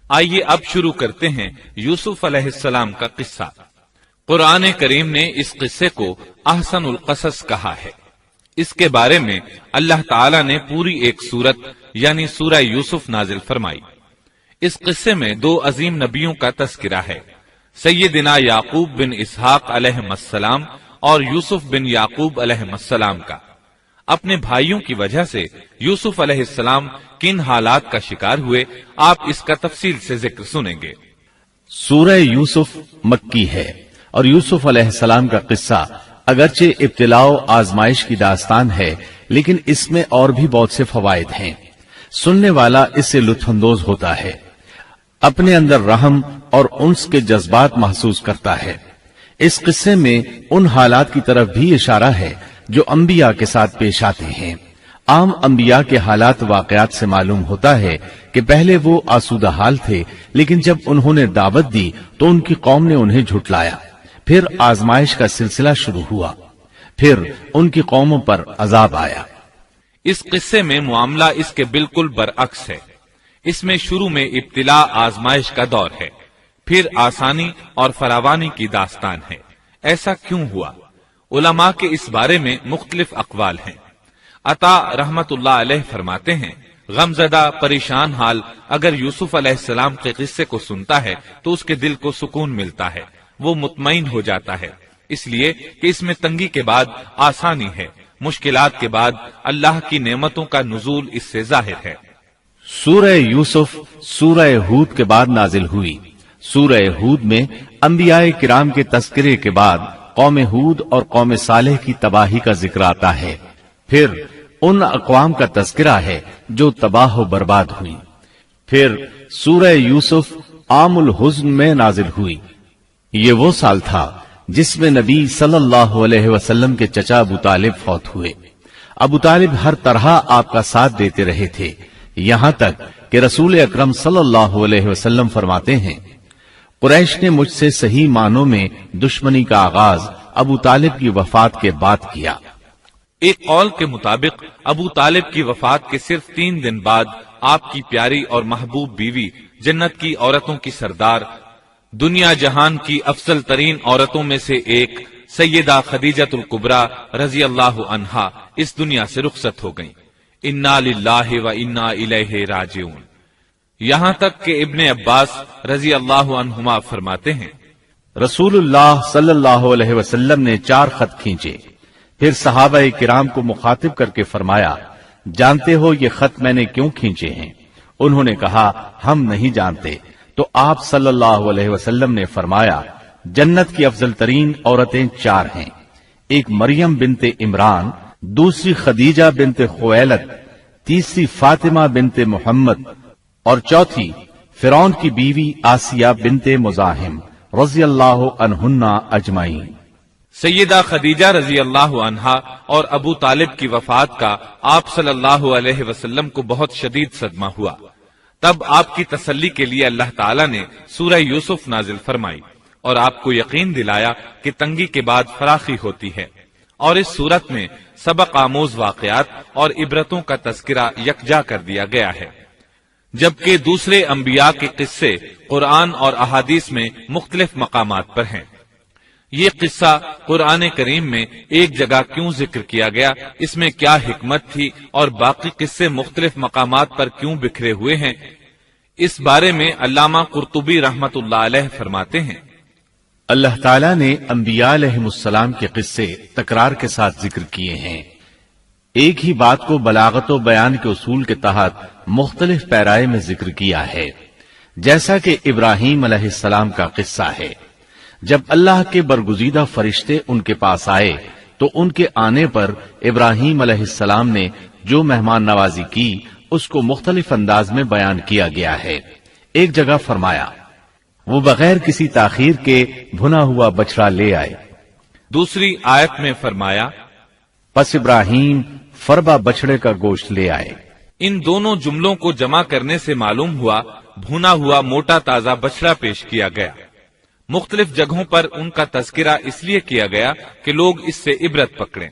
آئیے اب شروع کرتے ہیں یوسف علیہ السلام کا قصہ۔ قرآن کریم نے اس قصے کو احسن القصص کہا ہے۔ اس کے بارے میں اللہ تعالی نے پوری ایک سورت یعنی سورہ یوسف نازل فرمائی۔ اس قصے میں دو عظیم نبیوں کا تذکرہ ہے، سیدنا یعقوب بن اسحاق علیہ السلام اور یوسف بن یعقوب علیہ السلام کا۔ اپنے بھائیوں کی وجہ سے یوسف علیہ السلام کن حالات کا شکار ہوئے، آپ اس کا تفصیل سے ذکر سنیں گے۔ سورہ یوسف مکی ہے اور یوسف علیہ السلام کا قصہ اگرچہ ابتلاء و آزمائش کی داستان ہے، لیکن اس میں اور بھی بہت سے فوائد ہیں۔ سننے والا اس سے لطف اندوز ہوتا ہے، اپنے اندر رحم اور انس کے جذبات محسوس کرتا ہے۔ اس قصے میں ان حالات کی طرف بھی اشارہ ہے جو انبیاء کے ساتھ پیش آتے ہیں۔ عام انبیاء کے حالات واقعات سے معلوم ہوتا ہے کہ پہلے وہ آسودہ حال تھے، لیکن جب انہوں نے دعوت دی تو ان کی قوم نے انہیں جھٹلایا، پھر آزمائش کا سلسلہ شروع ہوا، پھر ان کی قوموں پر عذاب آیا۔ اس قصے میں معاملہ اس کے بالکل برعکس ہے۔ اس میں شروع میں ابتلاء آزمائش کا دور ہے، پھر آسانی اور فراوانی کی داستان ہے۔ ایسا کیوں ہوا؟ علماء کے اس بارے میں مختلف اقوال ہیں۔ عطا رحمت اللہ علیہ فرماتے ہیں، غمزدہ پریشان حال اگر یوسف علیہ السلام کے قصے کو سنتا ہے تو اس کے دل کو سکون ملتا ہے، وہ مطمئن ہو جاتا ہے، اس لیے کہ اس میں تنگی کے بعد آسانی ہے، مشکلات کے بعد اللہ کی نعمتوں کا نزول اس سے ظاہر ہے۔ سورہ یوسف سورہ ہود کے بعد نازل ہوئی۔ سورہ ہود میں انبیاء کرام کے تذکرے کے بعد قوم ہود اور قوم صالح کی تباہی کا ذکر آتا ہے، پھر ان اقوام کا تذکرہ ہے جو تباہ و برباد ہوئی۔ پھر سورہ یوسف عام الحزن میں نازل ہوئی۔ یہ وہ سال تھا جس میں نبی صلی اللہ علیہ وسلم کے چچا ابو طالب فوت ہوئے۔ ابو طالب ہر طرح آپ کا ساتھ دیتے رہے تھے، یہاں تک کہ رسول اکرم صلی اللہ علیہ وسلم فرماتے ہیں، قریش نے مجھ سے صحیح معنوں میں دشمنی کا آغاز ابو طالب کی وفات کے بعد کیا۔ ایک قول کے مطابق ابو طالب کی وفات کے صرف 3 دن بعد آپ کی پیاری اور محبوب بیوی، جنت کی عورتوں کی سردار، دنیا جہان کی افضل ترین عورتوں میں سے ایک سیدہ خدیجۃ الکبریٰ رضی اللہ عنہا اس دنیا سے رخصت ہو گئیں۔ انا للہ و انا الیہ راجعون۔ یہاں تک کہ ابن عباس رضی اللہ عنہما فرماتے ہیں، رسول اللہ صلی اللہ علیہ وسلم نے 4 خط کھینچے، پھر صحابہ کرام کو مخاطب کر کے فرمایا، جانتے ہو یہ خط میں نے کیوں کھینچے ہیں؟ انہوں نے کہا، ہم نہیں جانتے۔ تو آپ صلی اللہ علیہ وسلم نے فرمایا، جنت کی افضل ترین عورتیں 4 ہیں، ایک مریم بنت عمران، دوسری خدیجہ بنت خویلد، تیسری فاطمہ بنت محمد اور چوتھی فرعون کی بیوی آسیہ بنت مزاحم رضی اللہ عنہن اجمعین۔ سیدہ خدیجہ رضی اللہ عنہا اور ابو طالب کی وفات کا آپ صلی اللہ علیہ وسلم کو بہت شدید صدمہ ہوا۔ تب آپ کی تسلی کے لیے اللہ تعالیٰ نے سورہ یوسف نازل فرمائی اور آپ کو یقین دلایا کہ تنگی کے بعد فراخی ہوتی ہے، اور اس صورت میں سبق آموز واقعات اور عبرتوں کا تذکرہ یکجا کر دیا گیا ہے، جبکہ دوسرے انبیاء کے قصے قرآن اور احادیث میں مختلف مقامات پر ہیں۔ یہ قصہ قرآن کریم میں ایک جگہ کیوں ذکر کیا گیا، اس میں کیا حکمت تھی، اور باقی قصے مختلف مقامات پر کیوں بکھرے ہوئے ہیں، اس بارے میں علامہ قرطبی رحمت اللہ علیہ فرماتے ہیں، اللہ تعالیٰ نے انبیاء علیہ السلام کے قصے تکرار کے ساتھ ذکر کیے ہیں، ایک ہی بات کو بلاغت و بیان کے اصول کے تحت مختلف پیرائے میں ذکر کیا ہے، جیسا کہ ابراہیم علیہ السلام کا قصہ ہے۔ جب اللہ کے برگزیدہ فرشتے ان کے پاس آئے تو ان کے آنے پر ابراہیم علیہ السلام نے جو مہمان نوازی کی اس کو مختلف انداز میں بیان کیا گیا ہے۔ ایک جگہ فرمایا، وہ بغیر کسی تاخیر کے بھنا ہوا بچڑا لے آئے۔ دوسری آیت میں فرمایا، پس ابراہیم فربا بچڑے کا گوشت لے آئے۔ ان دونوں جملوں کو جمع کرنے سے معلوم ہوا بھنا ہوا موٹا تازہ بچڑا پیش کیا گیا۔ مختلف جگہوں پر ان کا تذکرہ اس لیے کیا گیا کہ لوگ اس سے عبرت پکڑیں۔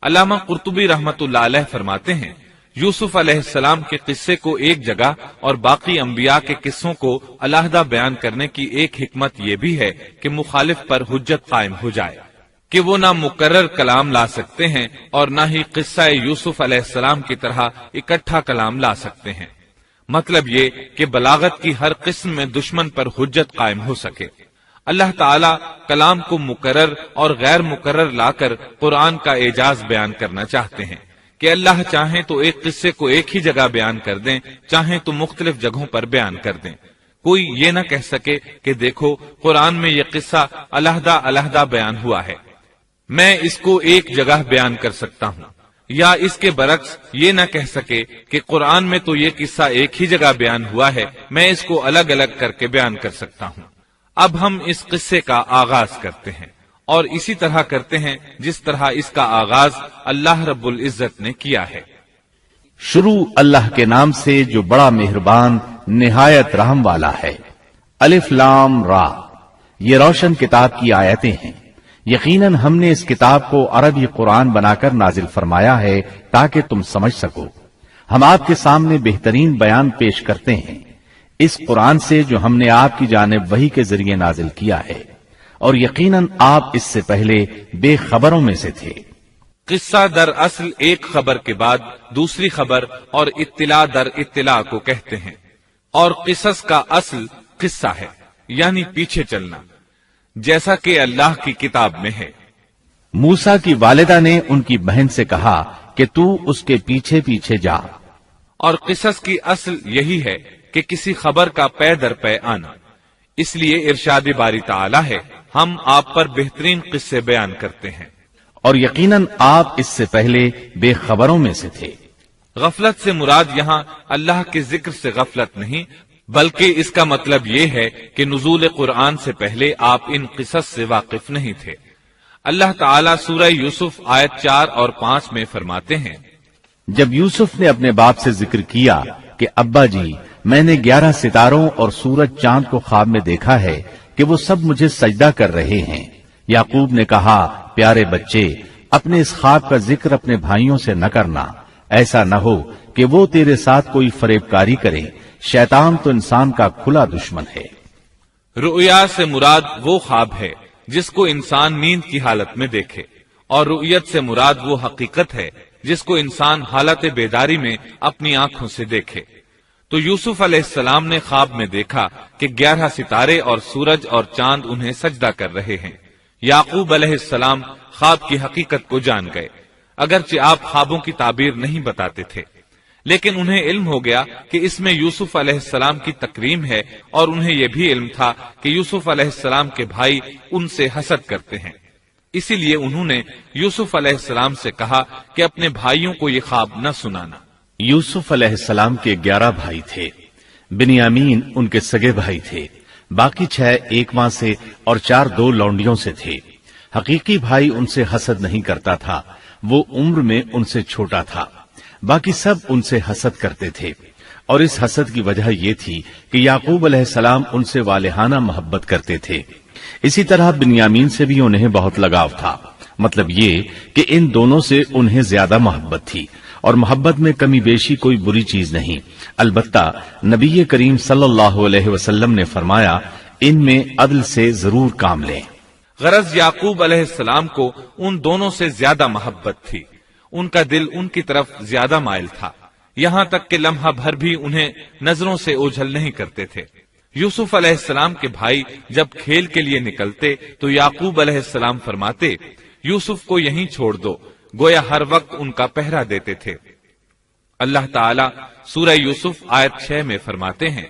علامہ قرطبی رحمت اللہ علیہ فرماتے ہیں، یوسف علیہ السلام کے قصے کو ایک جگہ اور باقی انبیاء کے قصوں کو علیحدہ بیان کرنے کی ایک حکمت یہ بھی ہے کہ مخالف پر حجت قائم ہو جائے کہ وہ نہ مکرر کلام لا سکتے ہیں اور نہ ہی قصہ یوسف علیہ السلام کی طرح اکٹھا کلام لا سکتے ہیں۔ مطلب یہ کہ بلاغت کی ہر قسم میں دشمن پر حجت قائم ہو سکے۔ اللہ تعالی کلام کو مکرر اور غیر مکرر لا کر قرآن کا اعجاز بیان کرنا چاہتے ہیں کہ اللہ چاہیں تو ایک قصے کو ایک ہی جگہ بیان کر دیں، چاہیں تو مختلف جگہوں پر بیان کر دیں۔ کوئی یہ نہ کہہ سکے کہ دیکھو قرآن میں یہ قصہ علیحدہ علیحدہ بیان ہوا ہے، میں اس کو ایک جگہ بیان کر سکتا ہوں، یا اس کے برعکس یہ نہ کہہ سکے کہ قرآن میں تو یہ قصہ ایک ہی جگہ بیان ہوا ہے، میں اس کو الگ الگ کر کے بیان کر سکتا ہوں۔ اب ہم اس قصے کا آغاز کرتے ہیں اور اسی طرح کرتے ہیں جس طرح اس کا آغاز اللہ رب العزت نے کیا ہے۔ شروع اللہ کے نام سے جو بڑا مہربان نہایت رحم والا ہے۔ الف لام را، یہ روشن کتاب کی آیتیں ہیں۔ یقیناً ہم نے اس کتاب کو عربی قرآن بنا کر نازل فرمایا ہے تاکہ تم سمجھ سکو۔ ہم آپ کے سامنے بہترین بیان پیش کرتے ہیں اس قرآن سے جو ہم نے آپ کی جانب وحی کے ذریعے نازل کیا ہے، اور یقیناً آپ اس سے پہلے بے خبروں میں سے تھے۔ قصہ در اصل ایک خبر کے بعد دوسری خبر اور اطلاع در اطلاع کو کہتے ہیں، اور قصص کا اصل قصہ ہے یعنی پیچھے چلنا، جیسا کہ اللہ کی کتاب میں ہے۔ موسیٰ کی والدہ نے ان کی بہن سے کہا کہ تو اس کے پیچھے پیچھے جا، اور قصص کی اصل یہی ہے کہ کسی خبر کا پے در پے آنا۔ اس لیے ارشاد باری تعالی ہے، ہم آپ پر بہترین قصے بیان کرتے ہیں۔ اور یقیناً آپ اس سے پہلے بے خبروں میں سے تھے۔ غفلت سے مراد یہاں اللہ کے ذکر سے غفلت نہیں، بلکہ اس کا مطلب یہ ہے کہ نزول قرآن سے پہلے آپ ان قصص سے واقف نہیں تھے۔ اللہ تعالیٰ سورہ یوسف آیت 4 اور 5 میں فرماتے ہیں، جب یوسف نے اپنے باپ سے ذکر کیا کہ ابا جی، میں نے 11 ستاروں اور سورج چاند کو خواب میں دیکھا ہے کہ وہ سب مجھے سجدہ کر رہے ہیں۔ یعقوب نے کہا، پیارے بچے، اپنے اس خواب کا ذکر اپنے بھائیوں سے نہ کرنا، ایسا نہ ہو کہ وہ تیرے ساتھ کوئی فریب کاری کریں، شیطان تو انسان کا کھلا دشمن ہے۔ رؤیا سے مراد وہ خواب ہے جس کو انسان نیند کی حالت میں دیکھے، اور رؤیت سے مراد وہ حقیقت ہے جس کو انسان حالت بیداری میں اپنی آنکھوں سے دیکھے۔ تو یوسف علیہ السلام نے خواب میں دیکھا کہ 11 ستارے اور سورج اور چاند انہیں سجدہ کر رہے ہیں۔ یعقوب علیہ السلام خواب کی حقیقت کو جان گئے، اگرچہ آپ خوابوں کی تعبیر نہیں بتاتے تھے، لیکن انہیں علم ہو گیا کہ اس میں یوسف علیہ السلام کی تکریم ہے، اور انہیں یہ بھی علم تھا کہ یوسف علیہ السلام کے بھائی ان سے حسد کرتے ہیں۔ اسی لیے انہوں نے یوسف علیہ السلام سے کہا کہ اپنے بھائیوں کو یہ خواب نہ سنانا۔ یوسف علیہ السلام کے 11 بھائی تھے، بنیامین ان کے سگے بھائی تھے، باقی 6 ایک ماں سے اور 4 2 لونڈیوں سے تھے۔ حقیقی بھائی ان سے حسد نہیں کرتا تھا، وہ عمر میں ان سے چھوٹا تھا، باقی سب ان سے حسد کرتے تھے، اور اس حسد کی وجہ یہ تھی کہ یعقوب علیہ السلام ان سے والہانہ محبت کرتے تھے۔ اسی طرح بنیامین سے بھی انہیں بہت لگاؤ تھا، مطلب یہ کہ ان دونوں سے انہیں زیادہ محبت تھی، اور محبت میں کمی بیشی کوئی بری چیز نہیں، البتہ نبی کریم صلی اللہ علیہ وسلم نے فرمایا، ان میں عدل سے ضرور کام لیں۔ غرض یعقوب علیہ السلام کو ان دونوں سے زیادہ محبت تھی، ان کا دل ان کی طرف زیادہ مائل تھا، یہاں تک کہ لمحہ بھر بھی انہیں نظروں سے اوجھل نہیں کرتے تھے۔ یوسف علیہ السلام کے بھائی جب کھیل کے لیے نکلتے تو یعقوب علیہ السلام فرماتے، یوسف کو یہیں چھوڑ دو، گویا ہر وقت ان کا پہرا دیتے تھے۔ اللہ تعالیٰ سورہ یوسف آیت 6 میں فرماتے ہیں،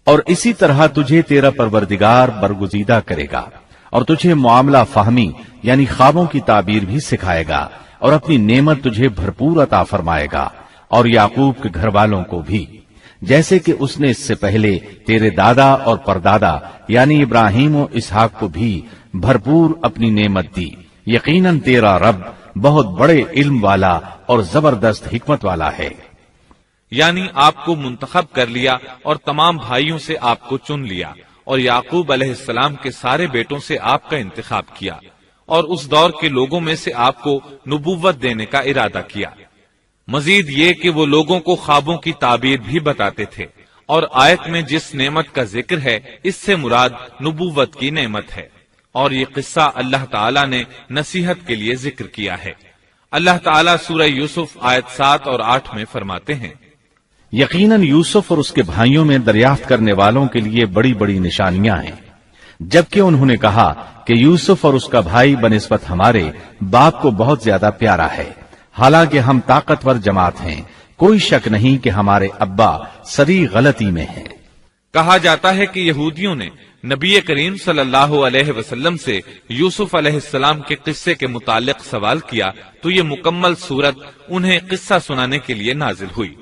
اور اسی طرح تجھے تیرا پروردگار برگزیدہ کرے گا، اور تجھے معاملہ فہمی یعنی خوابوں کی تعبیر بھی سکھائے گا، اور اپنی نعمت تجھے بھرپور عطا فرمائے گا، اور یعقوب کے گھر والوں کو بھی، جیسے کہ اس نے اس سے پہلے تیرے دادا اور پردادا یعنی ابراہیم و اسحاق کو بھی بھرپور اپنی نعمت دی۔ یقیناً تیرا رب بہت بڑے علم والا اور زبردست حکمت والا ہے۔ یعنی آپ کو منتخب کر لیا اور تمام بھائیوں سے آپ کو چن لیا، اور یعقوب علیہ السلام کے سارے بیٹوں سے آپ کا انتخاب کیا، اور اس دور کے لوگوں میں سے آپ کو نبوت دینے کا ارادہ کیا۔ مزید یہ کہ وہ لوگوں کو خوابوں کی تعبیر بھی بتاتے تھے، اور آیت میں جس نعمت کا ذکر ہے اس سے مراد نبوت کی نعمت ہے، اور یہ قصہ اللہ تعالیٰ نے نصیحت کے لیے ذکر کیا ہے۔ اللہ تعالیٰ سورہ یوسف آیت 7 اور 8 میں فرماتے ہیں، یقیناً یوسف اور اس کے بھائیوں میں دریافت کرنے والوں کے لیے بڑی بڑی نشانیاں ہیں، جبکہ انہوں نے کہا کہ یوسف اور اس کا بھائی بنسبت ہمارے باپ کو بہت زیادہ پیارا ہے، حالانکہ ہم طاقتور جماعت ہیں، کوئی شک نہیں کہ ہمارے ابا سری غلطی میں ہیں۔ کہا جاتا ہے کہ یہودیوں نے نبی کریم صلی اللہ علیہ وسلم سے یوسف علیہ السلام کے قصے کے متعلق سوال کیا تو یہ مکمل سورت انہیں قصہ سنانے کے لیے نازل ہوئی،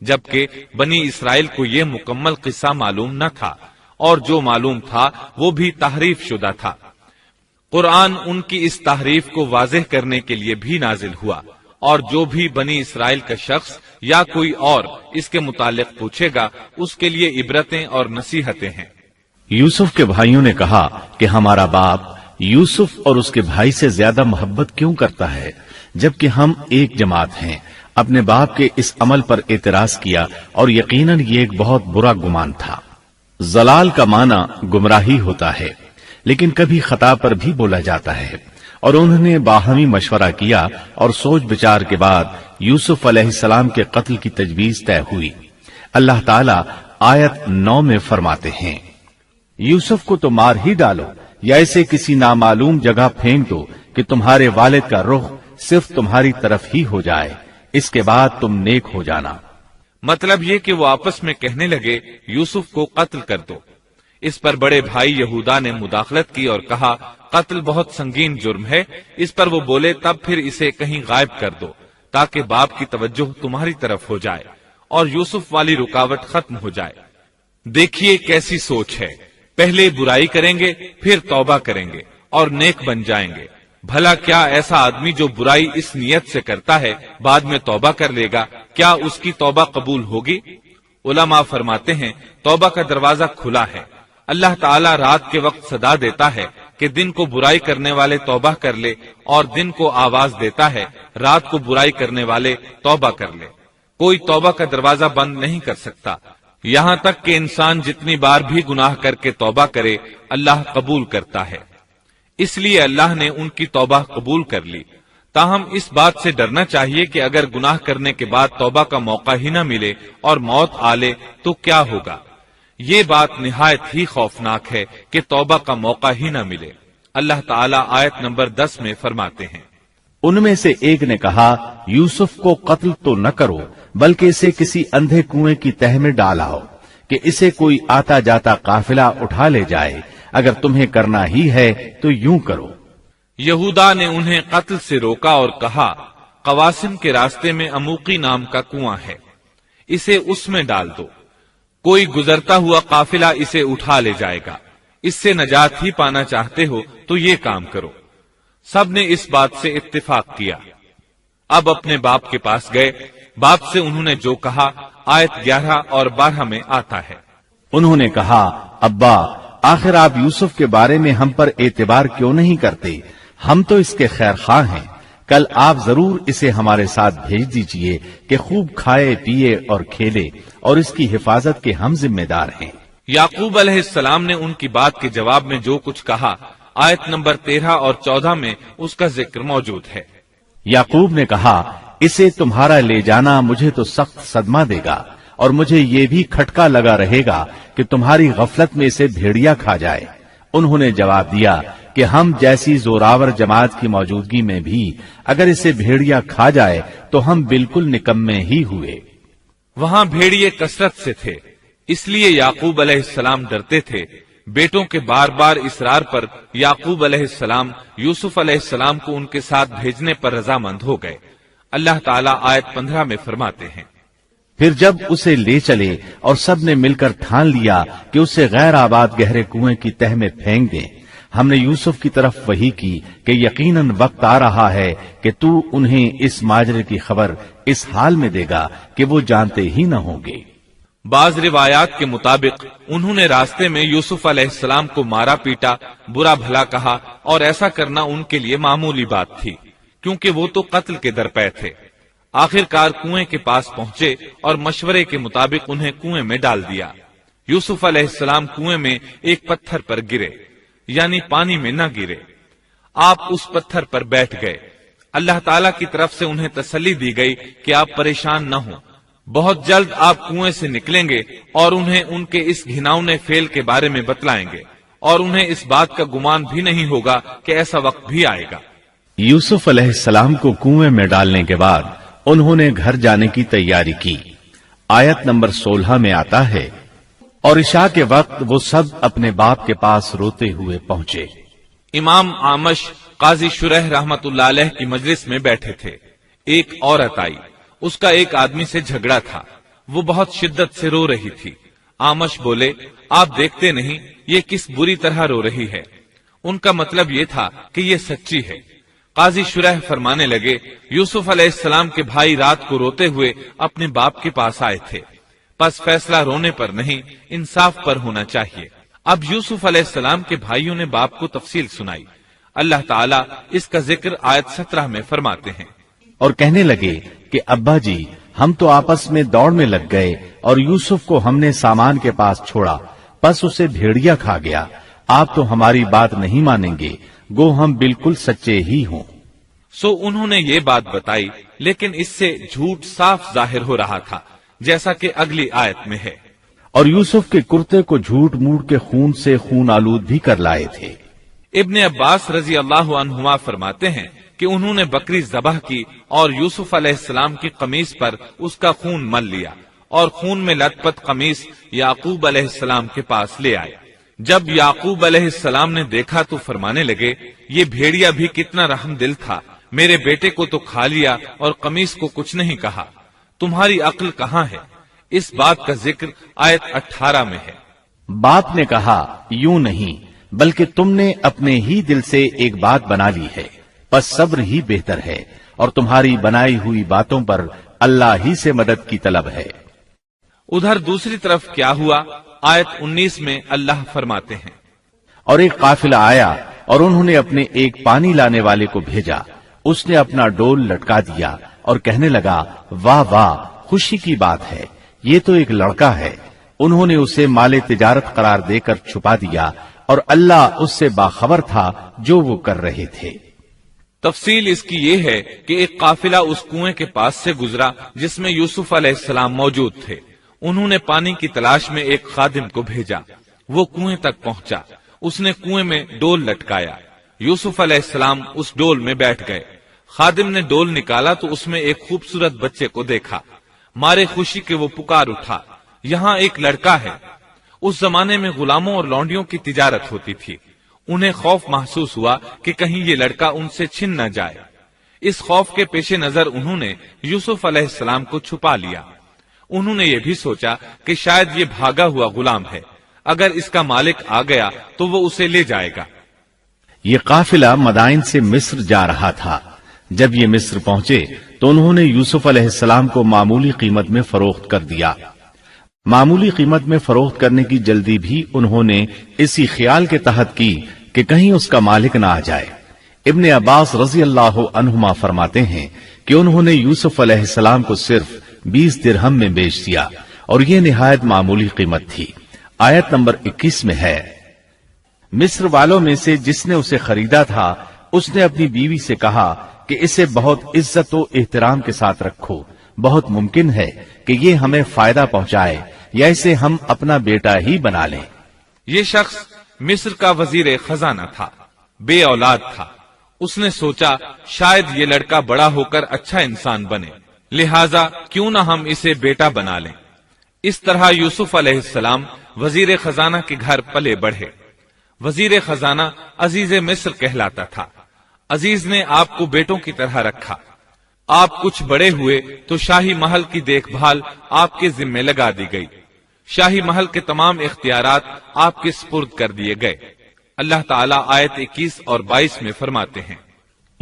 جبکہ بنی اسرائیل کو یہ مکمل قصہ معلوم نہ تھا، اور جو معلوم تھا وہ بھی تحریف شدہ تھا۔ قرآن ان کی اس تحریف کو واضح کرنے کے لیے بھی نازل ہوا، اور جو بھی بنی اسرائیل کا شخص یا کوئی اور اس کے متعلق پوچھے گا اس کے لیے عبرتیں اور نصیحتیں ہیں۔ یوسف کے بھائیوں نے کہا کہ ہمارا باپ یوسف اور اس کے بھائی سے زیادہ محبت کیوں کرتا ہے، جبکہ ہم ایک جماعت ہیں۔ اپنے باپ کے اس عمل پر اعتراض کیا، اور یقیناً یہ ایک بہت برا گمان تھا۔ ضلال کا معنی گمراہی ہوتا ہے، لیکن کبھی خطا پر بھی بولا جاتا ہے، اور انہوں نے باہمی مشورہ کیا اور سوچ بچار کے بعد یوسف علیہ السلام کے قتل کی تجویز طے ہوئی۔ اللہ تعالیٰ آیت 9 میں فرماتے ہیں، یوسف کو تو مار ہی ڈالو یا اسے کسی نامعلوم جگہ پھینک دو کہ تمہارے والد کا رخ صرف تمہاری طرف ہی ہو جائے، اس کے بعد تم نیک ہو جانا۔ مطلب یہ کہ وہ آپس میں کہنے لگے یوسف کو قتل کر دو۔ اس پر بڑے بھائی یہودا نے مداخلت کی اور کہا قتل بہت سنگین جرم ہے، اس پر وہ بولے تب پھر اسے کہیں غائب کر دو تاکہ باپ کی توجہ تمہاری طرف ہو جائے اور یوسف والی رکاوٹ ختم ہو جائے۔ دیکھیے کیسی سوچ ہے، پہلے برائی کریں گے پھر توبہ کریں گے اور نیک بن جائیں گے۔ بھلا کیا ایسا آدمی جو برائی اس نیت سے کرتا ہے بعد میں توبہ کر لے گا، کیا اس کی توبہ قبول ہوگی؟ علماء فرماتے ہیں توبہ کا دروازہ کھلا ہے۔ اللہ تعالیٰ رات کے وقت صدا دیتا ہے کہ دن کو برائی کرنے والے توبہ کر لے، اور دن کو آواز دیتا ہے رات کو برائی کرنے والے توبہ کر لے۔ کوئی توبہ کا دروازہ بند نہیں کر سکتا، یہاں تک کہ انسان جتنی بار بھی گناہ کر کے توبہ کرے اللہ قبول کرتا ہے۔ اس لیے اللہ نے ان کی توبہ قبول کر لی۔ تاہم اس بات سے ڈرنا چاہیے کہ اگر گناہ کرنے کے بعد توبہ کا موقع ہی نہ ملے اور موت آ لے تو کیا ہوگا؟ یہ بات نہایت ہی خوفناک ہے کہ توبہ کا موقع ہی نہ ملے۔ اللہ تعالیٰ آیت نمبر 10 میں فرماتے ہیں، ان میں سے ایک نے کہا یوسف کو قتل تو نہ کرو بلکہ اسے کسی اندھے کنویں کی تہ میں ڈالاؤ کہ اسے کوئی آتا جاتا قافلہ اٹھا لے جائے، اگر تمہیں کرنا ہی ہے تو یوں کرو۔ یہودا نے انہیں قتل سے روکا اور کہا قواسم کے راستے میں اموقی نام کا کنواں ہے، اسے اس میں ڈال دو، کوئی گزرتا ہوا قافلہ اسے اٹھا لے جائے گا، اس سے نجات ہی پانا چاہتے ہو تو یہ کام کرو۔ سب نے اس بات سے اتفاق کیا۔ اب اپنے باپ کے پاس گئے، باپ سے انہوں نے جو کہا آیت 11 اور 12 میں آتا ہے، انہوں نے کہا ابا آخر آپ یوسف کے بارے میں ہم پر اعتبار کیوں نہیں کرتے؟ ہم تو اس کے خیر خواہ ہیں، کل آپ ضرور اسے ہمارے ساتھ بھیج دیجئے کہ خوب کھائے پیے اور کھیلے، اور اس کی حفاظت کے ہم ذمہ دار ہیں۔ یعقوب علیہ السلام نے ان کی بات کے جواب میں جو کچھ کہا آیت نمبر 13 اور 14 میں اس کا ذکر موجود ہے۔ یعقوب نے کہا اسے تمہارا لے جانا مجھے تو سخت صدمہ دے گا، اور مجھے یہ بھی کھٹکا لگا رہے گا کہ تمہاری غفلت میں اسے بھیڑیا کھا جائے۔ انہوں نے جواب دیا کہ ہم جیسی زوراور جماعت کی موجودگی میں بھی اگر اسے بھیڑیا کھا جائے تو ہم بالکل نکمے ہی ہوئے۔ وہاں بھیڑیے کثرت سے تھے، اس لیے یعقوب علیہ السلام ڈرتے تھے۔ بیٹوں کے بار بار اصرار پر یعقوب علیہ السلام یوسف علیہ السلام کو ان کے ساتھ بھیجنے پر رضامند ہو گئے۔ اللہ تعالیٰ آیت 15 میں فرماتے ہیں، پھر جب اسے لے چلے اور سب نے مل کر ٹھان لیا کہ اسے غیر آباد گہرے کنویں کی تہ میں پھینک دیں، ہم نے یوسف کی طرف وحی کی کہ یقیناً وقت آ رہا ہے کہ تو انہیں اس ماجرے کی خبر اس حال میں دے گا کہ وہ جانتے ہی نہ ہوں گے۔ بعض روایات کے مطابق انہوں نے راستے میں یوسف علیہ السلام کو مارا پیٹا، برا بھلا کہا، اور ایسا کرنا ان کے لیے معمولی بات تھی کیونکہ وہ تو قتل کے درپے تھے۔ آخر کار کنویں کے پاس پہنچے اور مشورے کے مطابق انہیں کنویں میں ڈال دیا۔ یوسف علیہ السلام کنویں میں ایک پتھر پر گرے، یعنی پانی میں نہ گرے۔ آپ اس پتھر پر بیٹھ گئے۔ اللہ تعالیٰ کی طرف سے انہیں تسلی دی گئی کہ آپ پریشان نہ ہوں، بہت جلد آپ کنویں سے نکلیں گے اور انہیں ان کے اس گھناؤنے فعل کے بارے میں بتلائیں گے، اور انہیں اس بات کا گمان بھی نہیں ہوگا کہ ایسا وقت بھی آئے گا۔ یوسف علیہ السلام کو کنویں میں ڈالنے کے بعد انہوں نے گھر جانے کی تیاری کی۔ آیت نمبر 16 میں آتا ہے، اور عشاء کے وقت وہ سب اپنے باپ کے پاس روتے ہوئے پہنچے۔ امام عامش قاضی شرح رحمت اللہ علیہ کی مجلس میں بیٹھے تھے۔ ایک عورت آئی، اس کا ایک آدمی سے جھگڑا تھا، وہ بہت شدت سے رو رہی تھی۔ عامش بولے، آپ دیکھتے نہیں یہ کس بری طرح رو رہی ہے؟ ان کا مطلب یہ تھا کہ یہ سچی ہے۔ قاضی شرح فرمانے لگے، یوسف علیہ السلام کے بھائی رات کو روتے ہوئے اپنے باپ کے پاس آئے تھے، پس فیصلہ رونے پر نہیں انصاف پر ہونا چاہیے۔ اب یوسف علیہ السلام کے بھائیوں نے باپ کو تفصیل سنائی۔ اللہ تعالیٰ اس کا ذکر آیت 17 میں فرماتے ہیں، اور کہنے لگے کہ ابا جی، ہم تو آپس میں دوڑ میں لگ گئے اور یوسف کو ہم نے سامان کے پاس چھوڑا، پس اسے بھیڑیا کھا گیا۔ آپ تو ہماری بات نہیں مانیں گے، گو ہم بالکل سچے ہی ہوں۔ سو انہوں نے یہ بات بتائی، لیکن اس سے جھوٹ صاف ظاہر ہو رہا تھا، جیسا کہ اگلی آیت میں ہے۔ اور یوسف کے کرتے کو جھوٹ موڑ کے خون سے خون آلود بھی کر لائے تھے۔ ابن عباس رضی اللہ عنہما فرماتے ہیں کہ انہوں نے بکری ذبح کی اور یوسف علیہ السلام کی قمیص پر اس کا خون مل لیا، اور خون میں لت پت قمیص یعقوب علیہ السلام کے پاس لے آئے۔ جب یعقوب علیہ السلام نے دیکھا تو فرمانے لگے، یہ بھیڑیا بھی کتنا رحم دل تھا، میرے بیٹے کو تو کھا لیا اور قمیص کو کچھ نہیں کہا، تمہاری عقل کہاں ہے؟ اس بات کا ذکر آیت 18 میں ہے۔ باپ نے کہا، یوں نہیں، بلکہ تم نے اپنے ہی دل سے ایک بات بنا لی ہے، بس صبر ہی بہتر ہے، اور تمہاری بنائی ہوئی باتوں پر اللہ ہی سے مدد کی طلب ہے۔ ادھر دوسری طرف کیا ہوا؟ آیت 19 میں اللہ فرماتے ہیں، اور ایک قافلہ آیا اور انہوں نے اپنے ایک پانی لانے والے کو بھیجا، اس نے اپنا ڈول لٹکا دیا اور کہنے لگا، واہ واہ، خوشی کی بات ہے، یہ تو ایک لڑکا ہے۔ انہوں نے اسے مال تجارت قرار دے کر چھپا دیا، اور اللہ اس سے باخبر تھا جو وہ کر رہے تھے۔ تفصیل اس کی یہ ہے کہ ایک قافلہ اس کنویں کے پاس سے گزرا جس میں یوسف علیہ السلام موجود تھے۔ انہوں نے پانی کی تلاش میں ایک خادم کو بھیجا، وہ کنویں تک پہنچا، اس نے کنویں میں ڈول لٹکایا، یوسف علیہ السلام اس ڈول میں بیٹھ گئے۔ خادم نے ڈول نکالا تو اس میں ایک خوبصورت بچے کو دیکھا، مارے خوشی کے وہ پکار اٹھا، یہاں ایک لڑکا ہے۔ اس زمانے میں غلاموں اور لونڈیوں کی تجارت ہوتی تھی، انہیں خوف محسوس ہوا کہ کہیں یہ لڑکا ان سے چھن نہ جائے۔ اس خوف کے پیش نظر انہوں نے یوسف علیہ السلام کو چھپا لیا۔ انہوں نے یہ بھی سوچا کہ شاید یہ بھاگا ہوا غلام ہے، اگر اس کا مالک آ گیا تو وہ اسے لے جائے گا۔ یہ قافلہ مدائن سے مصر جا رہا تھا۔ جب یہ مصر پہنچے تو انہوں نے یوسف علیہ السلام کو معمولی قیمت میں فروخت کر دیا۔ معمولی قیمت میں فروخت کرنے کی جلدی بھی انہوں نے اسی خیال کے تحت کی کہ کہیں اس کا مالک نہ آ جائے۔ ابن عباس رضی اللہ عنہما فرماتے ہیں کہ انہوں نے یوسف علیہ السلام کو صرف 20 درہم میں بیچ دیا، اور یہ نہایت معمولی قیمت تھی۔ آیت نمبر 21 میں ہے، مصر والوں میں سے جس نے اسے خریدا تھا اس نے اپنی بیوی سے کہا کہ اسے بہت عزت و احترام کے ساتھ رکھو، بہت ممکن ہے کہ یہ ہمیں فائدہ پہنچائے یا اسے ہم اپنا بیٹا ہی بنا لیں۔ یہ شخص مصر کا وزیر خزانہ تھا، بے اولاد تھا۔ اس نے سوچا شاید یہ لڑکا بڑا ہو کر اچھا انسان بنے، لہذا کیوں نہ ہم اسے بیٹا بنا لیں۔ اس طرح یوسف علیہ السلام وزیر خزانہ کے گھر پلے بڑھے۔ وزیر خزانہ عزیز مصر کہلاتا تھا۔ عزیز نے آپ کو بیٹوں کی طرح رکھا۔ آپ کچھ بڑے ہوئے تو شاہی محل کی دیکھ بھال آپ کے ذمہ لگا دی گئی، شاہی محل کے تمام اختیارات آپ کے سپرد کر دیے گئے۔ اللہ تعالیٰ آیت 21 اور 22 میں فرماتے ہیں،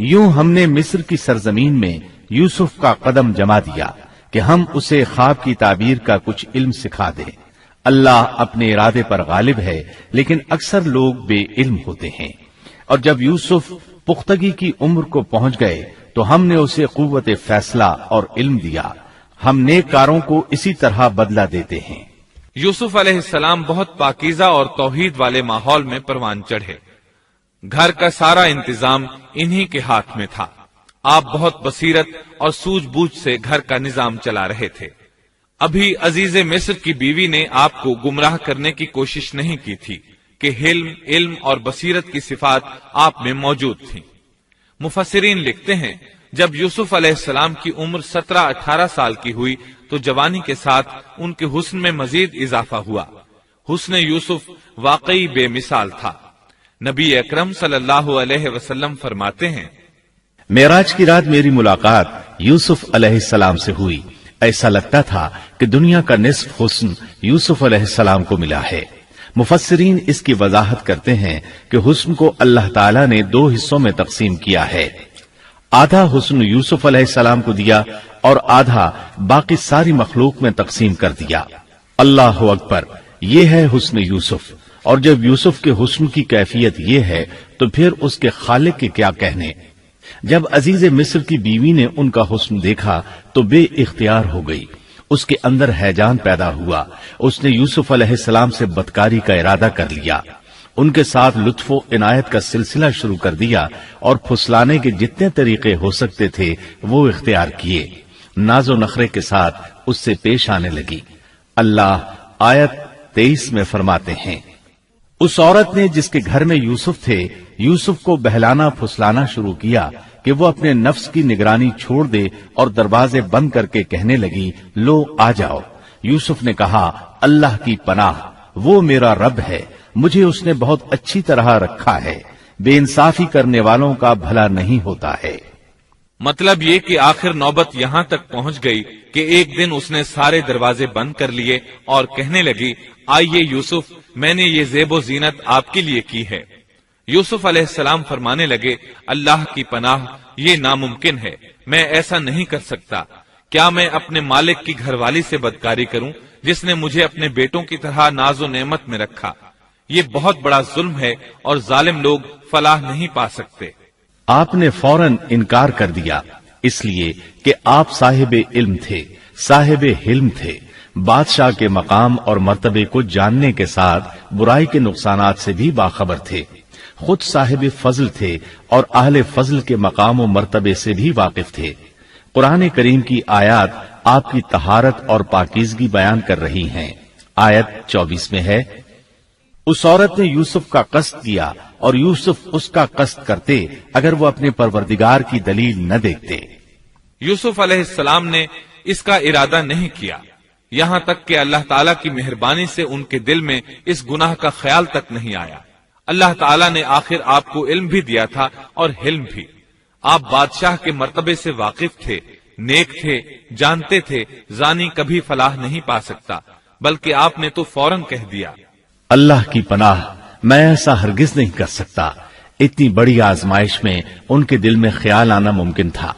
یوں ہم نے مصر کی سرزمین میں یوسف کا قدم جما دیا کہ ہم اسے خواب کی تعبیر کا کچھ علم سکھا دیں۔ اللہ اپنے ارادے پر غالب ہے، لیکن اکثر لوگ بے علم ہوتے ہیں۔ اور جب یوسف پختگی کی عمر کو پہنچ گئے تو ہم نے اسے قوت فیصلہ اور علم دیا. ہم نیک کاروں کو اسی طرح بدلہ دیتے ہیں. یوسف علیہ السلام بہت پاکیزہ اور توحید والے ماحول میں پروان چڑھے. گھر کا سارا انتظام انہی کے ہاتھ میں تھا. آپ بہت بصیرت اور سوجھ بوجھ سے گھر کا نظام چلا رہے تھے. ابھی عزیز مصر کی بیوی نے آپ کو گمراہ کرنے کی کوشش نہیں کی تھی کہ حلم، علم اور بصیرت کی صفات آپ میں موجود تھیں. مفسرین لکھتے ہیں جب یوسف علیہ السلام کی عمر 17-18 سال کی ہوئی تو جوانی کے ساتھ ان کے حسن میں مزید اضافہ ہوا. حسن یوسف واقعی بے مثال تھا. نبی اکرم صلی اللہ علیہ وسلم فرماتے ہیں، معراج کی رات میری ملاقات یوسف علیہ السلام سے ہوئی. ایسا لگتا تھا کہ دنیا کا نصف حسن یوسف علیہ السلام کو ملا ہے. مفسرین اس کی وضاحت کرتے ہیں کہ حسن کو اللہ تعالیٰ نے 2 حصوں میں تقسیم کیا ہے. آدھا حسن یوسف علیہ السلام کو دیا اور آدھا باقی ساری مخلوق میں تقسیم کر دیا. اللہ اکبر، یہ ہے حسن یوسف. اور جب یوسف کے حسن کی کیفیت یہ ہے تو پھر اس کے خالق کے کیا کہنے. جب عزیز مصر کی بیوی نے ان کا حسن دیکھا تو بے اختیار ہو گئی. اس کے اندر ہیجان پیدا ہوا. اس نے یوسف علیہ السلام سے بدکاری کا ارادہ کر لیا. ان کے ساتھ لطف و عنایت کا سلسلہ شروع کر دیا اور پھسلانے کے جتنے طریقے ہو سکتے تھے وہ اختیار کیے. ناز و نخرے کے ساتھ اس سے پیش آنے لگی. اللہ آیت 23 میں فرماتے ہیں، اس عورت نے جس کے گھر میں یوسف تھے یوسف کو بہلانا پھسلانا شروع کیا کہ وہ اپنے نفس کی نگرانی چھوڑ دے اور دروازے بند کر کے کہنے لگی، لو آ جاؤ. یوسف نے کہا، اللہ کی پناہ، وہ میرا رب ہے، مجھے اس نے بہت اچھی طرح رکھا ہے. بے انصافی کرنے والوں کا بھلا نہیں ہوتا ہے. مطلب یہ کہ آخر نوبت یہاں تک پہنچ گئی کہ ایک دن اس نے سارے دروازے بند کر لیے اور کہنے لگی، آئیے یوسف، میں نے یہ زیب و زینت آپ کے لیے کی ہے. یوسف علیہ السلام فرمانے لگے، اللہ کی پناہ، یہ ناممکن ہے، میں ایسا نہیں کر سکتا. کیا میں اپنے مالک کی گھر والی سے بدکاری کروں جس نے مجھے اپنے بیٹوں کی طرح ناز و نعمت میں رکھا؟ یہ بہت بڑا ظلم ہے اور ظالم لوگ فلاح نہیں پا سکتے. آپ نے فوراً انکار کر دیا، اس لیے کہ آپ صاحب علم تھے، صاحب حلم تھے. بادشاہ کے مقام اور مرتبے کو جاننے کے ساتھ برائی کے نقصانات سے بھی باخبر تھے. خود صاحب فضل تھے اور اہل فضل کے مقام و مرتبے سے بھی واقف تھے. قرآن کریم کی آیات آپ کی طہارت اور پاکیزگی بیان کر رہی ہیں. آیت 24 میں ہے، اس عورت نے یوسف کا قصد کیا اور یوسف اس کا قصد کرتے اگر وہ اپنے پروردگار کی دلیل نہ دیکھتے. یوسف علیہ السلام نے اس کا ارادہ نہیں کیا، یہاں تک کہ اللہ تعالیٰ کی مہربانی سے ان کے دل میں اس گناہ کا خیال تک نہیں آیا. اللہ تعالیٰ نے آخر آپ کو علم بھی دیا تھا اور حلم بھی. آپ بادشاہ کے مرتبے سے واقف تھے، نیک تھے، جانتے تھے زانی کبھی فلاح نہیں پا سکتا، بلکہ آپ نے تو فوراً کہہ دیا، اللہ کی پناہ، میں ایسا ہرگز نہیں کر سکتا. اتنی بڑی آزمائش میں ان کے دل میں خیال آنا ممکن تھا.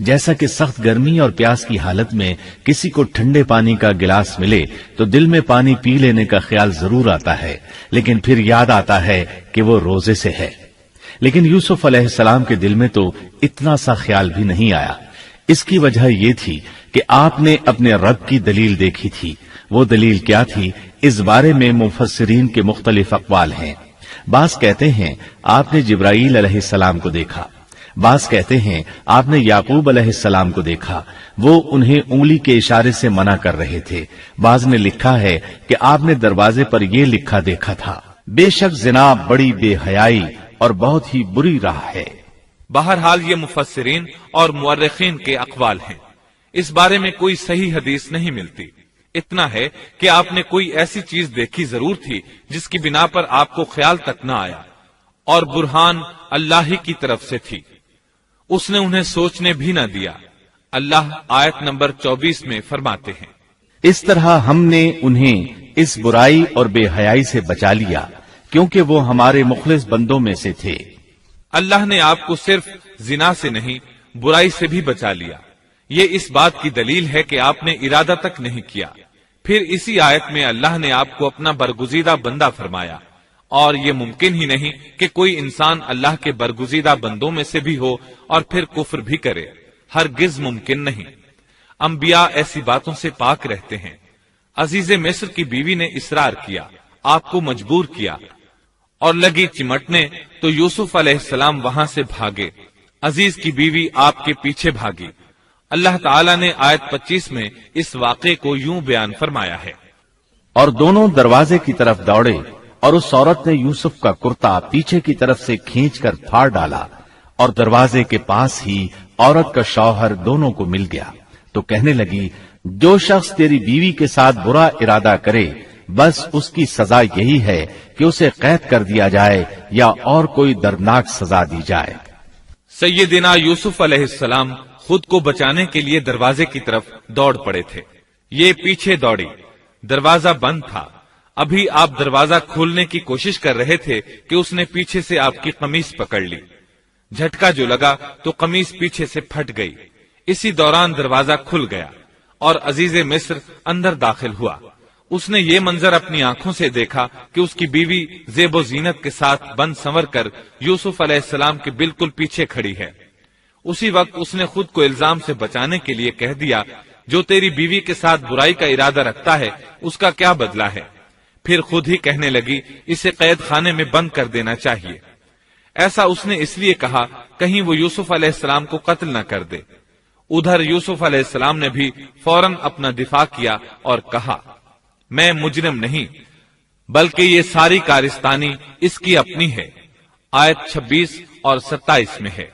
جیسا کہ سخت گرمی اور پیاس کی حالت میں کسی کو ٹھنڈے پانی کا گلاس ملے تو دل میں پانی پی لینے کا خیال ضرور آتا ہے، لیکن پھر یاد آتا ہے کہ وہ روزے سے ہے. لیکن یوسف علیہ السلام کے دل میں تو اتنا سا خیال بھی نہیں آیا. اس کی وجہ یہ تھی کہ آپ نے اپنے رب کی دلیل دیکھی تھی. وہ دلیل کیا تھی، اس بارے میں مفسرین کے مختلف اقوال ہیں. بعض کہتے ہیں آپ نے جبرائیل علیہ السلام کو دیکھا، بعض کہتے ہیں آپ نے یعقوب علیہ السلام کو دیکھا، وہ انہیں انگلی کے اشارے سے منع کر رہے تھے. بعض نے لکھا ہے کہ آپ نے دروازے پر یہ لکھا دیکھا تھا، بے شک زنا بڑی بے حیائی اور بہت ہی بری راہ ہے. بہرحال یہ مفسرین اور مورخین کے اقوال ہیں. اس بارے میں کوئی صحیح حدیث نہیں ملتی. اتنا ہے کہ آپ نے کوئی ایسی چیز دیکھی ضرور تھی جس کی بنا پر آپ کو خیال تک نہ آیا، اور برہان اللہ ہی کی طرف سے تھی. اس نے انہیں سوچنے بھی نہ دیا. اللہ آیت نمبر 24 میں فرماتے ہیں، اس طرح ہم نے انہیں اس برائی اور بے حیائی سے بچا لیا کیونکہ وہ ہمارے مخلص بندوں میں سے تھے. اللہ نے آپ کو صرف زنا سے نہیں برائی سے بھی بچا لیا. یہ اس بات کی دلیل ہے کہ آپ نے ارادہ تک نہیں کیا. پھر اسی آیت میں اللہ نے آپ کو اپنا برگزیدہ بندہ فرمایا اور یہ ممکن ہی نہیں کہ کوئی انسان اللہ کے برگزیدہ بندوں میں سے بھی ہو اور پھر کفر بھی کرے، ہرگز ممکن نہیں۔ انبیاء ایسی باتوں سے پاک رہتے ہیں۔ عزیز مصر کی بیوی نے اصرار کیا، آپ کو مجبور کیا اور لگی چمٹنے تو یوسف علیہ السلام وہاں سے بھاگے۔ عزیز کی بیوی آپ کے پیچھے بھاگی۔ اللہ تعالیٰ نے آیت 25 میں اس واقعے کو یوں بیان فرمایا ہے، اور دونوں دروازے کی طرف دوڑے، اور اس عورت نے یوسف کا کرتا پیچھے کی طرف سے کھینچ کر پھاڑ ڈالا، اور دروازے کے پاس ہی عورت کا شوہر دونوں کو مل گیا، تو کہنے لگی، جو شخص تیری بیوی کے ساتھ برا ارادہ کرے بس اس کی سزا یہی ہے کہ اسے قید کر دیا جائے یا اور کوئی دردناک سزا دی جائے۔ سیدنا یوسف علیہ السلام خود کو بچانے کے لیے دروازے کی طرف دوڑ پڑے تھے، یہ پیچھے دوڑی، دروازہ بند تھا۔ ابھی آپ دروازہ کھولنے کی کوشش کر رہے تھے کہ اس نے پیچھے سے آپ کی قمیص پکڑ لی، جھٹکا جو لگا تو قمیص پیچھے سے پھٹ گئی۔ اسی دوران دروازہ کھل گیا اور عزیز مصر اندر داخل ہوا۔ اس نے یہ منظر اپنی آنکھوں سے دیکھا کہ اس کی بیوی زیب و زینت کے ساتھ بن سنور کر یوسف علیہ السلام کے بالکل پیچھے کھڑی ہے۔ اسی وقت اس نے خود کو الزام سے بچانے کے لیے کہہ دیا، جو تیری بیوی کے ساتھ برائی کا ارادہ رکھتا ہے اس کا کیا بدلہ ہے؟ پھر خود ہی کہنے لگی، اسے قید خانے میں بند کر دینا چاہیے۔ ایسا اس نے اس لیے کہا کہیں وہ یوسف علیہ السلام کو قتل نہ کر دے۔ ادھر یوسف علیہ السلام نے بھی فوراً اپنا دفاع کیا اور کہا، میں مجرم نہیں بلکہ یہ ساری کارستانی اس کی اپنی ہے۔ آیت 26 اور 27 میں ہے۔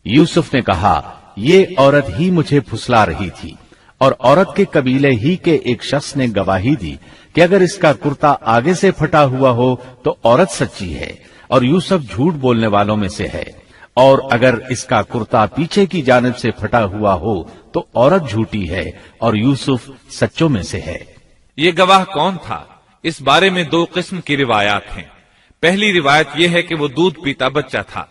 یوسف نے کہا، یہ عورت ہی مجھے پھسلا رہی تھی، اور عورت کے قبیلے ہی کے ایک شخص نے گواہی دی کہ اگر اس کا کرتا آگے سے پھٹا ہوا ہو تو عورت سچی ہے اور یوسف جھوٹ بولنے والوں میں سے ہے، اور اگر اس کا کرتا پیچھے کی جانب سے پھٹا ہوا ہو تو عورت جھوٹی ہے اور یوسف سچوں میں سے ہے۔ یہ گواہ کون تھا؟ اس بارے میں دو قسم کی روایات ہیں۔ پہلی روایت یہ ہے کہ وہ دودھ پیتا بچہ تھا،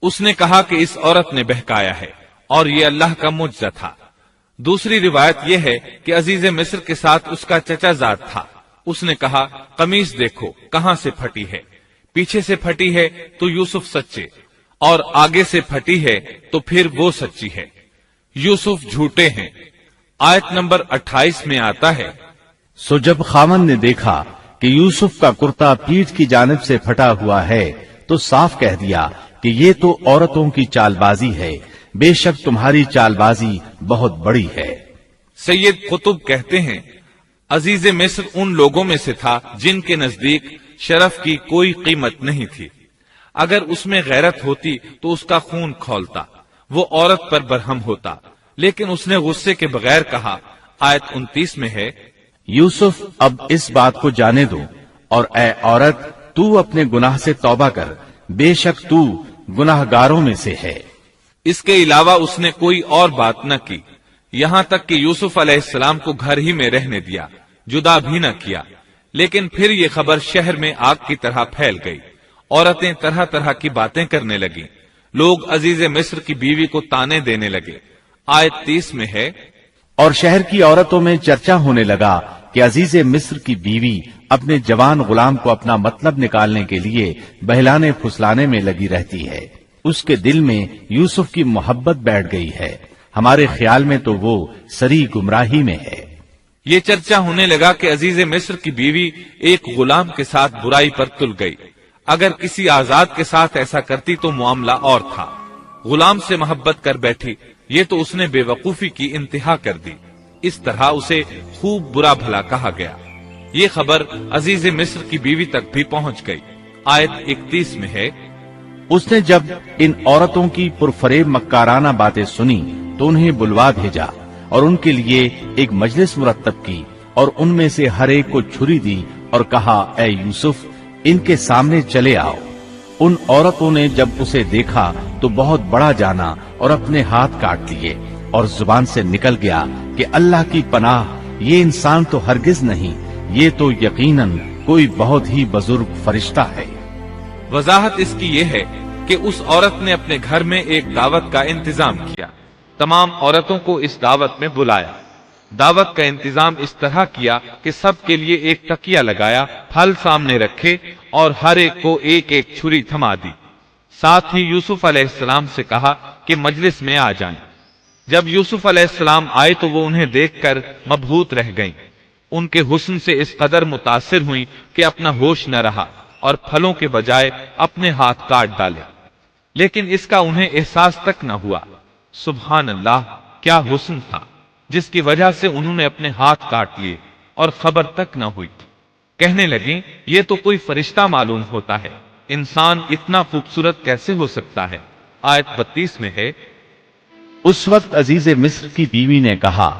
اس نے کہا کہ اس عورت نے بہکایا ہے اور یہ اللہ کا معجزہ تھا۔ دوسری روایت یہ ہے کہ عزیز مصر کے ساتھ اس کا چچا زاد تھا، اس نے کہا، قمیص دیکھو کہاں سے پھٹی ہے، پیچھے سے پھٹی ہے تو یوسف سچے، اور آگے سے پھٹی ہے تو پھر وہ سچی ہے، یوسف جھوٹے ہیں۔ آیت نمبر 28 میں آتا ہے، سو جب خاوند نے دیکھا کہ یوسف کا کرتا پیٹھ کی جانب سے پھٹا ہوا ہے تو صاف کہہ دیا کہ یہ تو عورتوں کی چال بازی ہے، بے شک تمہاری چال بازی بہت بڑی ہے۔ سید قطب کہتے ہیں، عزیز مصر ان لوگوں میں سے تھا جن کے نزدیک شرف کی کوئی قیمت نہیں تھی، اگر اس میں غیرت ہوتی تو اس کا خون کھولتا، وہ عورت پر برہم ہوتا، لیکن اس نے غصے کے بغیر کہا۔ آیت 29 میں ہے، یوسف اب اس بات کو جانے دو، اور اے عورت تو اپنے گناہ سے توبہ کر، بے شک تو گناہ گاروں میں سے ہے۔ اس کے علاوہ اس نے کوئی اور بات نہ کی، یہاں تک کہ یوسف علیہ السلام کو گھر ہی میں رہنے دیا، جدا بھی نہ کیا۔ لیکن پھر یہ خبر شہر میں آگ کی طرح پھیل گئی، عورتیں طرح طرح کی باتیں کرنے لگیں، لوگ عزیز مصر کی بیوی کو تانے دینے لگے۔ آیت 30 میں ہے، اور شہر کی عورتوں میں چرچا ہونے لگا کہ عزیز مصر کی بیوی اپنے جوان غلام کو اپنا مطلب نکالنے کے لیے بہلانے پھسلانے میں لگی رہتی ہے، اس کے دل میں یوسف کی محبت بیٹھ گئی ہے، ہمارے خیال میں تو وہ سری گمراہی میں ہے۔ یہ چرچا ہونے لگا کہ عزیز مصر کی بیوی ایک غلام کے ساتھ برائی پر تل گئی، اگر کسی آزاد کے ساتھ ایسا کرتی تو معاملہ اور تھا، غلام سے محبت کر بیٹھی، یہ تو اس نے بے وقوفی کی انتہا کر دی، اس طرح اسے خوب برا بھلا کہا گیا۔ یہ خبر عزیز مصر کی بیوی تک بھی پہنچ گئی۔ آیت 31 میں ہے، اس نے جب ان عورتوں کی پرفریب مکارانہ باتیں سنی تو انہیں بلوا بھیجا اور ان کے لیے ایک مجلس مرتب کی، اور ان میں سے ہر ایک کو چھری دی اور کہا، اے یوسف ان کے سامنے چلے آؤ۔ ان عورتوں نے جب اسے دیکھا تو بہت بڑا جانا اور اپنے ہاتھ کاٹ لیے، اور زبان سے نکل گیا کہ اللہ کی پناہ، یہ انسان تو ہرگز نہیں، یہ تو یقیناً کوئی بہت ہی بزرگ فرشتہ ہے۔ وضاحت اس کی یہ ہے کہ اس عورت نے اپنے گھر میں ایک دعوت کا انتظام کیا، تمام عورتوں کو اس دعوت میں بلایا، دعوت کا انتظام اس طرح کیا کہ سب کے لیے ایک تکیہ لگایا، پھل سامنے رکھے اور ہر ایک کو ایک ایک چھری تھما دی۔ ساتھ ہی یوسف علیہ السلام سے کہا کہ مجلس میں آ جائیں۔ جب یوسف علیہ السلام آئے تو وہ انہیں دیکھ کر مبہوت رہ گئیں۔ ان کے حسن سے اس قدر متاثر ہوئیں کہ اپنا ہوش نہ رہا اور پھلوں کے بجائے اپنے ہاتھ کاٹ ڈالے، لیکن اس کا انہیں احساس تک نہ ہوا۔ سبحان اللہ، کیا حسن تھا جس کی وجہ سے انہوں نے اپنے ہاتھ کاٹ لیے اور خبر تک نہ ہوئی۔ کہنے لگیں یہ تو کوئی فرشتہ معلوم ہوتا ہے، انسان اتنا خوبصورت کیسے ہو سکتا ہے؟ آیت 32 میں ہے، اس وقت عزیز مصر کی بیوی نے کہا،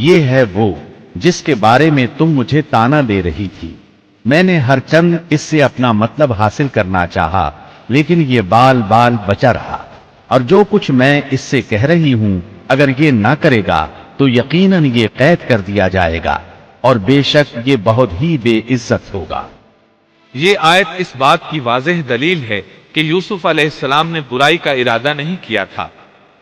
یہ ہے وہ جس کے بارے میں تم مجھے تانا دے رہی تھی۔ میں نے ہر چند اس سے اپنا مطلب حاصل کرنا چاہا، لیکن یہ بال بال بچا رہا، اور جو کچھ میں اس سے کہہ رہی ہوں اگر یہ نہ کرے گا تو یقیناً یہ قید کر دیا جائے گا، اور بے شک یہ بہت ہی بے عزت ہوگا۔ یہ آیت اس بات کی واضح دلیل ہے کہ یوسف علیہ السلام نے برائی کا ارادہ نہیں کیا تھا۔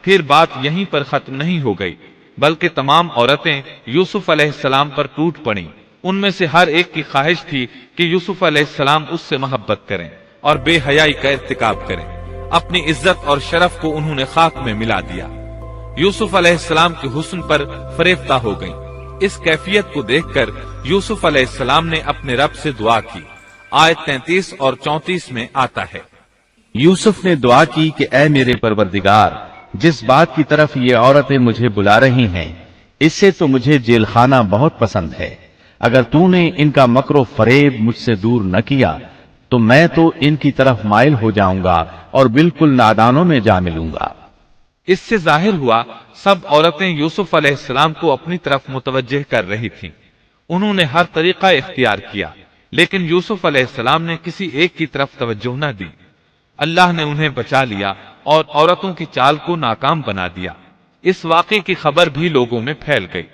پھر بات یہیں پر ختم نہیں ہو گئی، بلکہ تمام عورتیں یوسف علیہ السلام پر ٹوٹ پڑیں۔ ان میں سے ہر ایک کی خواہش تھی کہ یوسف علیہ السلام اس سے محبت کریں اور بے حیائی کا ارتکاب کریں۔ اپنی عزت اور شرف کو انہوں نے خاک میں ملا دیا۔ یوسف علیہ السلام کے حسن پر فریفتہ ہو گئیں۔ اس کیفیت کو دیکھ کر یوسف علیہ السلام نے اپنے رب سے دعا کی۔ آیت 33 اور 34 میں آتا ہے، یوسف نے دعا کی کہ اے میرے پروردگار، جس بات کی طرف یہ عورتیں مجھے بلا رہی ہیں اس سے تو مجھے جیل خانہ بہت پسند ہے۔ اگر تو نے ان کا مکر و فریب مجھ سے دور نہ کیا تو میں تو ان کی طرف مائل ہو جاؤں گا اور بالکل نادانوں میں جا ملوں گا۔ اس سے ظاہر ہوا سب عورتیں یوسف علیہ السلام کو اپنی طرف متوجہ کر رہی تھیں۔ انہوں نے ہر طریقہ اختیار کیا، لیکن یوسف علیہ السلام نے کسی ایک کی طرف توجہ نہ دی۔ اللہ نے انہیں بچا لیا اور عورتوں کی چال کو ناکام بنا دیا۔ اس واقعے کی خبر بھی لوگوں میں پھیل گئی۔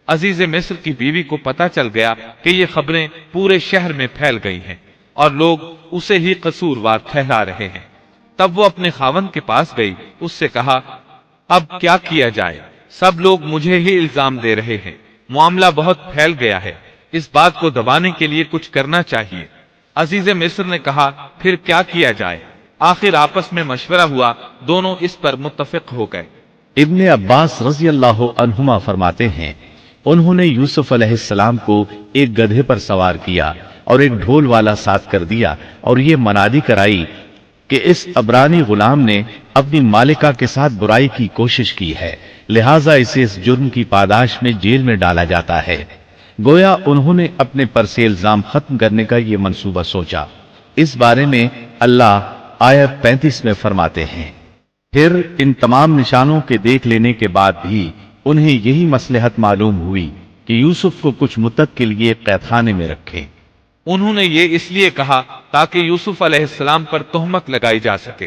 عزیز مصر کی بیوی کو پتہ چل گیا کہ یہ خبریں پورے شہر میں پھیل گئی ہیں اور لوگ اسے ہی قصوروار ٹھہرا رہے ہیں۔ تب وہ اپنے خاوند کے پاس گئی، اس سے کہا، اب کیا کیا جائے؟ سب لوگ مجھے ہی الزام دے رہے ہیں، معاملہ بہت پھیل گیا ہے، اس بات کو دبانے کے لیے کچھ کرنا چاہیے۔ عزیز مصر نے کہا، پھر کیا کیا جائے؟ آخر آپس میں مشورہ ہوا، دونوں اس پر متفق ہو گئے۔ ابن عباس رضی اللہ عنہما فرماتے ہیں، انہوں نے یوسف علیہ السلام کو ایک گدھے پر سوار کیا اور ایک ڈھول والا ساتھ کر دیا اور یہ منادی کرائی کہ اس عبرانی غلام نے اپنی مالکہ کے ساتھ برائی کی کوشش کی ہے، لہٰذا اسے اس جرم کی پاداش میں جیل میں ڈالا جاتا ہے۔ گویا انہوں نے اپنے پر سے الزام ختم کرنے کا یہ منصوبہ سوچا۔ اس بارے میں اللہ آیت 35 میں فرماتے ہیں، پھر ان تمام نشانوں کے دیکھ لینے کے بعد بھی انہیں یہی مصلحت معلوم ہوئی کہ یوسف کو کچھ مدت کے لیے قید خانے میں رکھیں۔ انہوں نے یہ اس لیے کہا تاکہ یوسف علیہ السلام پر تہمت لگائی جا سکے۔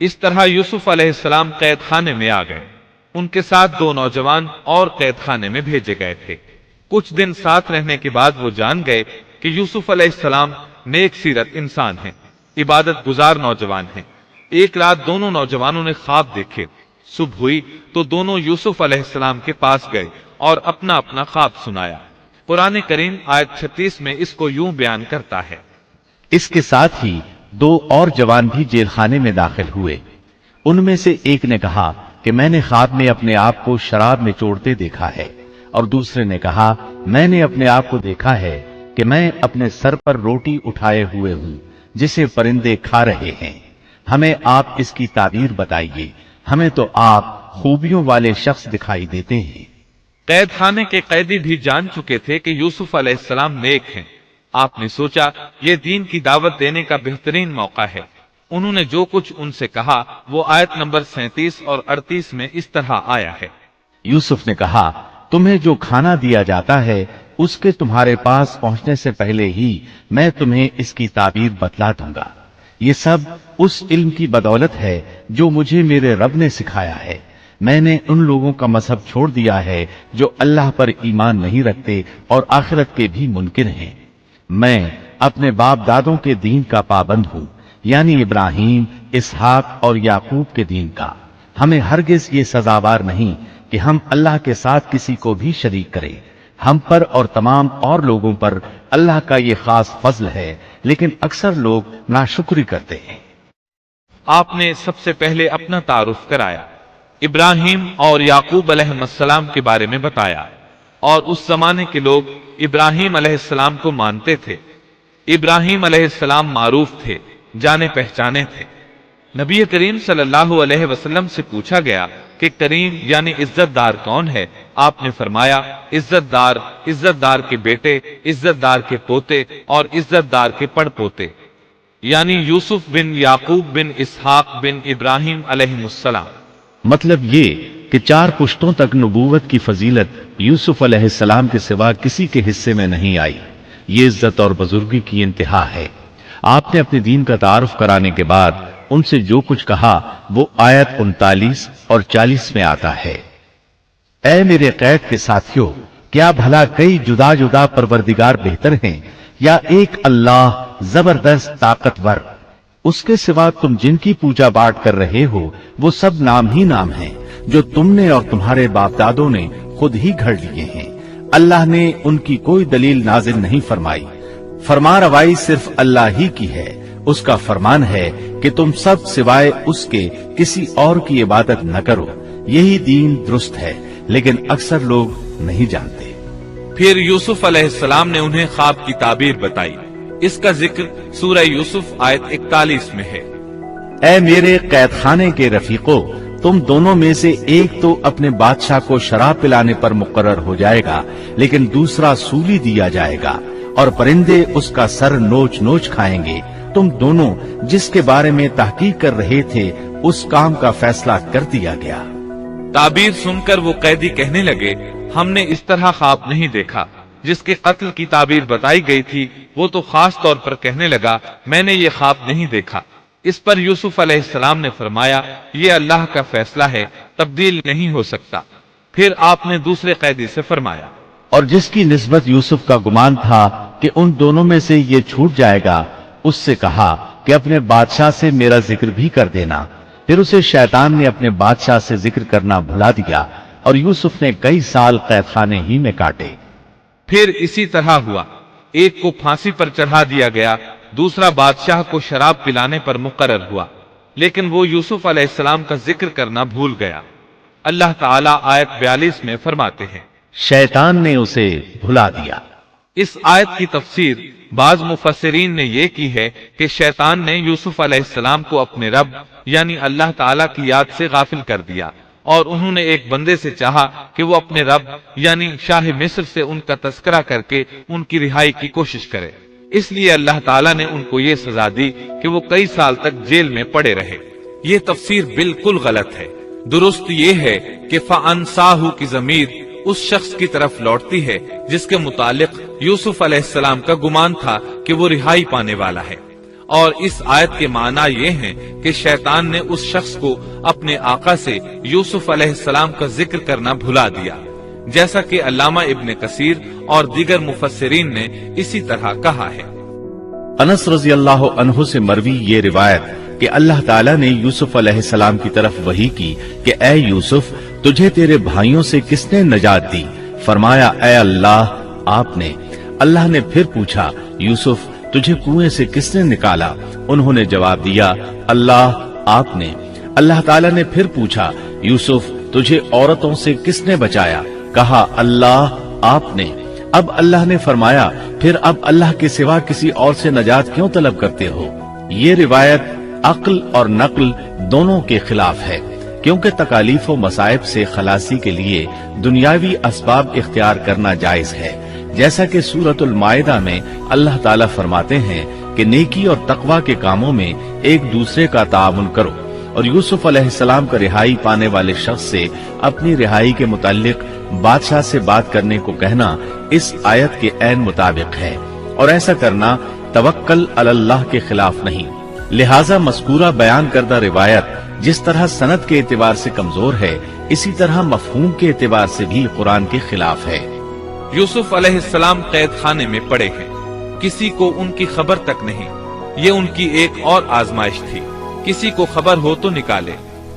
اس طرح یوسف علیہ السلام قید خانے میں آ گئے۔ ان کے ساتھ 2 نوجوان اور قید خانے میں بھیجے گئے تھے۔ کچھ دن ساتھ رہنے کے بعد وہ جان گئے کہ یوسف علیہ السلام نیک سیرت انسان ہیں، عبادت گزار نوجوان ہیں۔ ایک رات دونوں نوجوانوں نے خواب دیکھے۔ صبح ہوئی تو دونوں یوسف علیہ السلام کے پاس گئے اور اپنا اپنا خواب سنایا۔ قرآن کریم آیت 36 میں اس کو یوں بیان کرتا ہے، اس کے ساتھ ہی 2 اور جوان بھی جیل خانے میں داخل ہوئے۔ ان میں سے ایک نے کہا کہ میں نے خواب میں اپنے آپ کو شراب میں چوڑتے دیکھا ہے، اور دوسرے نے کہا میں نے اپنے آپ کو دیکھا ہے کہ میں اپنے سر پر روٹی اٹھائے ہوئے ہوں جسے پرندے کھا رہے ہیں۔ ہمیں آپ اس کی تعبیر بتائیے، ہمیں تو آپ خوبیوں والے شخص دکھائی دیتے ہیں۔ قید خانے کے قیدی بھی جان چکے تھے کہ یوسف علیہ السلام نیک ہیں۔ آپ نے سوچا یہ دین کی دعوت دینے کا بہترین موقع ہے۔ انہوں نے جو کچھ ان سے کہا وہ آیت نمبر 37 اور 38 میں اس طرح آیا ہے، یوسف نے کہا تمہیں جو کھانا دیا جاتا ہے اس کے تمہارے پاس پہنچنے سے پہلے ہی میں تمہیں اس کی تعبیر بتلا دوں گا۔ یہ سب اس علم کی بدولت ہے جو مجھے میرے رب نے سکھایا ہے۔ میں نے ان لوگوں کا مذہب چھوڑ دیا ہے جو اللہ پر ایمان نہیں رکھتے اور آخرت کے بھی منکر ہیں۔ میں اپنے باپ دادوں کے دین کا پابند ہوں، یعنی ابراہیم، اسحاق اور یعقوب کے دین کا۔ ہمیں ہرگز یہ سزاوار نہیں کہ ہم اللہ کے ساتھ کسی کو بھی شریک کریں۔ ہم پر اور تمام اور لوگوں پر اللہ کا یہ خاص فضل ہے، لیکن اکثر لوگ ناشکری کرتے ہیں۔ آپ نے سب سے پہلے اپنا تعارف کرایا، ابراہیم اور یعقوب علیہ السلام کے بارے میں بتایا، اور اس زمانے کے لوگ ابراہیم علیہ السلام کو مانتے تھے۔ ابراہیم علیہ السلام معروف تھے، جانے پہچانے تھے۔ نبی کریم صلی اللہ علیہ وسلم سے پوچھا گیا کہ کریم یعنی عزت دار کون ہے؟ آپ نے فرمایا، عزت دار کے بیٹے، عزت دار کے پوتے اور عزت دار کے پڑ پوتے، یعنی یوسف بن یعقوب بن اسحاق بن ابراہیم علیہ السلام۔ مطلب یہ کہ 4 پشتوں تک نبوت کی فضیلت یوسف علیہ السلام کے سوا کسی کے حصے میں نہیں آئی۔ یہ عزت اور بزرگی کی انتہا ہے۔ آپ نے اپنے دین کا تعارف کرانے کے بعد ان سے جو کچھ کہا وہ آیت 39 اور 40 میں آتا ہے۔ اے میرے قید کے ساتھیوں، کیا بھلا کئی جدا جدا پروردگار بہتر ہیں یا ایک اللہ زبردست طاقتور؟ اس کے سوا تم جن کی پوجا پاٹ کر رہے ہو وہ سب نام ہی نام ہیں جو تم نے اور تمہارے باپ دادوں نے خود ہی گھڑ لیے ہیں۔ اللہ نے ان کی کوئی دلیل نازل نہیں فرمائی۔ فرما روائی صرف اللہ ہی کی ہے۔ اس کا فرمان ہے کہ تم سب سوائے اس کے کسی اور کی عبادت نہ کرو۔ یہی دین درست ہے، لیکن اکثر لوگ نہیں جانتے۔ پھر یوسف علیہ السلام نے انہیں خواب کی تعبیر بتائی۔ اس کا ذکر سورہ یوسف آیت 41 میں ہے۔ اے میرے قید خانے کے رفیقو، تم دونوں میں سے ایک تو اپنے بادشاہ کو شراب پلانے پر مقرر ہو جائے گا، لیکن دوسرا سولی دیا جائے گا اور پرندے اس کا سر نوچ نوچ کھائیں گے۔ تم دونوں جس کے بارے میں تحقیق کر رہے تھے اس کام کا فیصلہ کر دیا گیا۔ تعبیر سن کر وہ قیدی کہنے لگے، ہم نے اس طرح خواب نہیں دیکھا۔ جس کے قتل کی تعبیر بتائی گئی تھی وہ تو خاص طور پر کہنے لگا، میں نے یہ خواب نہیں دیکھا۔ اس پر یوسف علیہ السلام نے فرمایا، یہ اللہ کا فیصلہ ہے، تبدیل نہیں ہو سکتا۔ پھر آپ نے دوسرے قیدی سے فرمایا، اور جس کی نسبت یوسف کا گمان تھا کہ ان دونوں میں سے یہ چھوٹ جائے گا، اس سے کہا کہ اپنے بادشاہ سے میرا ذکر بھی کر دینا۔ پھر اسے شیطان نے اپنے بادشاہ سے ذکر کرنا بھلا دیا اور یوسف نے کئی سال قید خانے ہی میں کاٹے۔ پھر اسی طرح ہوا، ایک کو پھانسی پر چڑھا دیا گیا، دوسرا بادشاہ کو شراب پلانے پر مقرر ہوا، لیکن وہ یوسف علیہ السلام کا ذکر کرنا بھول گیا۔ اللہ تعالیٰ آیت 42 میں فرماتے ہیں، شیطان نے اسے بھلا دیا۔ اس آیت کی تفسیر بعض مفسرین نے یہ کی ہے کہ شیطان نے یوسف علیہ السلام کو اپنے رب یعنی اللہ تعالیٰ کی یاد سے غافل کر دیا، اور انہوں نے ایک بندے سے چاہا کہ وہ اپنے رب یعنی شاہ مصر سے ان کا تذکرہ کر کے ان کی رہائی کی کوشش کرے۔ اس لیے اللہ تعالیٰ نے ان کو یہ سزا دی کہ وہ کئی سال تک جیل میں پڑے رہے۔ یہ تفسیر بالکل غلط ہے۔ درست یہ ہے کہ فَأَنْسَاهُ کی ضمیر اس شخص کی طرف لوٹتی ہے جس کے متعلق یوسف علیہ السلام کا گمان تھا کہ وہ رہائی پانے والا ہے، اور اس آیت کے معنی یہ ہیں کہ شیطان نے اس شخص کو اپنے آقا سے یوسف علیہ السلام کا ذکر کرنا بھلا دیا، جیسا کہ علامہ ابن کثیر اور دیگر مفسرین نے اسی طرح کہا ہے۔ انس رضی اللہ عنہ سے مروی یہ روایت کہ اللہ تعالیٰ نے یوسف علیہ السلام کی طرف وحی کی کہ اے یوسف، تجھے تیرے بھائیوں سے کس نے نجات دی؟ فرمایا، اے اللہ، آپ نے۔ اللہ نے پھر پوچھا، یوسف، تجھے کنویں سے کس نے نکالا؟ انہوں نے جواب دیا، اللہ، آپ نے۔ اللہ تعالیٰ نے پھر پوچھا، یوسف، تجھے عورتوں سے کس نے بچایا؟ کہا، اللہ، آپ نے۔ اب اللہ نے فرمایا، پھر اب اللہ کے سوا کسی اور سے نجات کیوں طلب کرتے ہو؟ یہ روایت عقل اور نقل دونوں کے خلاف ہے، کیونکہ تکالیف و مصائب سے خلاصی کے لیے دنیاوی اسباب اختیار کرنا جائز ہے، جیسا کہ سورۃ المائدہ میں اللہ تعالیٰ فرماتے ہیں کہ نیکی اور تقوی کے کاموں میں ایک دوسرے کا تعاون کرو، اور یوسف علیہ السلام کا رہائی پانے والے شخص سے اپنی رہائی کے متعلق بادشاہ سے بات کرنے کو کہنا اس آیت کے عین مطابق ہے، اور ایسا کرنا توکل علی اللہ کے خلاف نہیں۔ لہٰذا مذکورہ بیان کردہ روایت جس طرح سند کے اعتبار سے کمزور ہے، اسی طرح مفہوم کے اعتبار سے بھی قرآن کے خلاف ہے۔ یوسف علیہ السلام قید خانے میں پڑے ہیں، کسی کو ان کی خبر تک نہیں۔ یہ ان کی ایک اور آزمائش تھی، کسی کو خبر ہو تو نکالے۔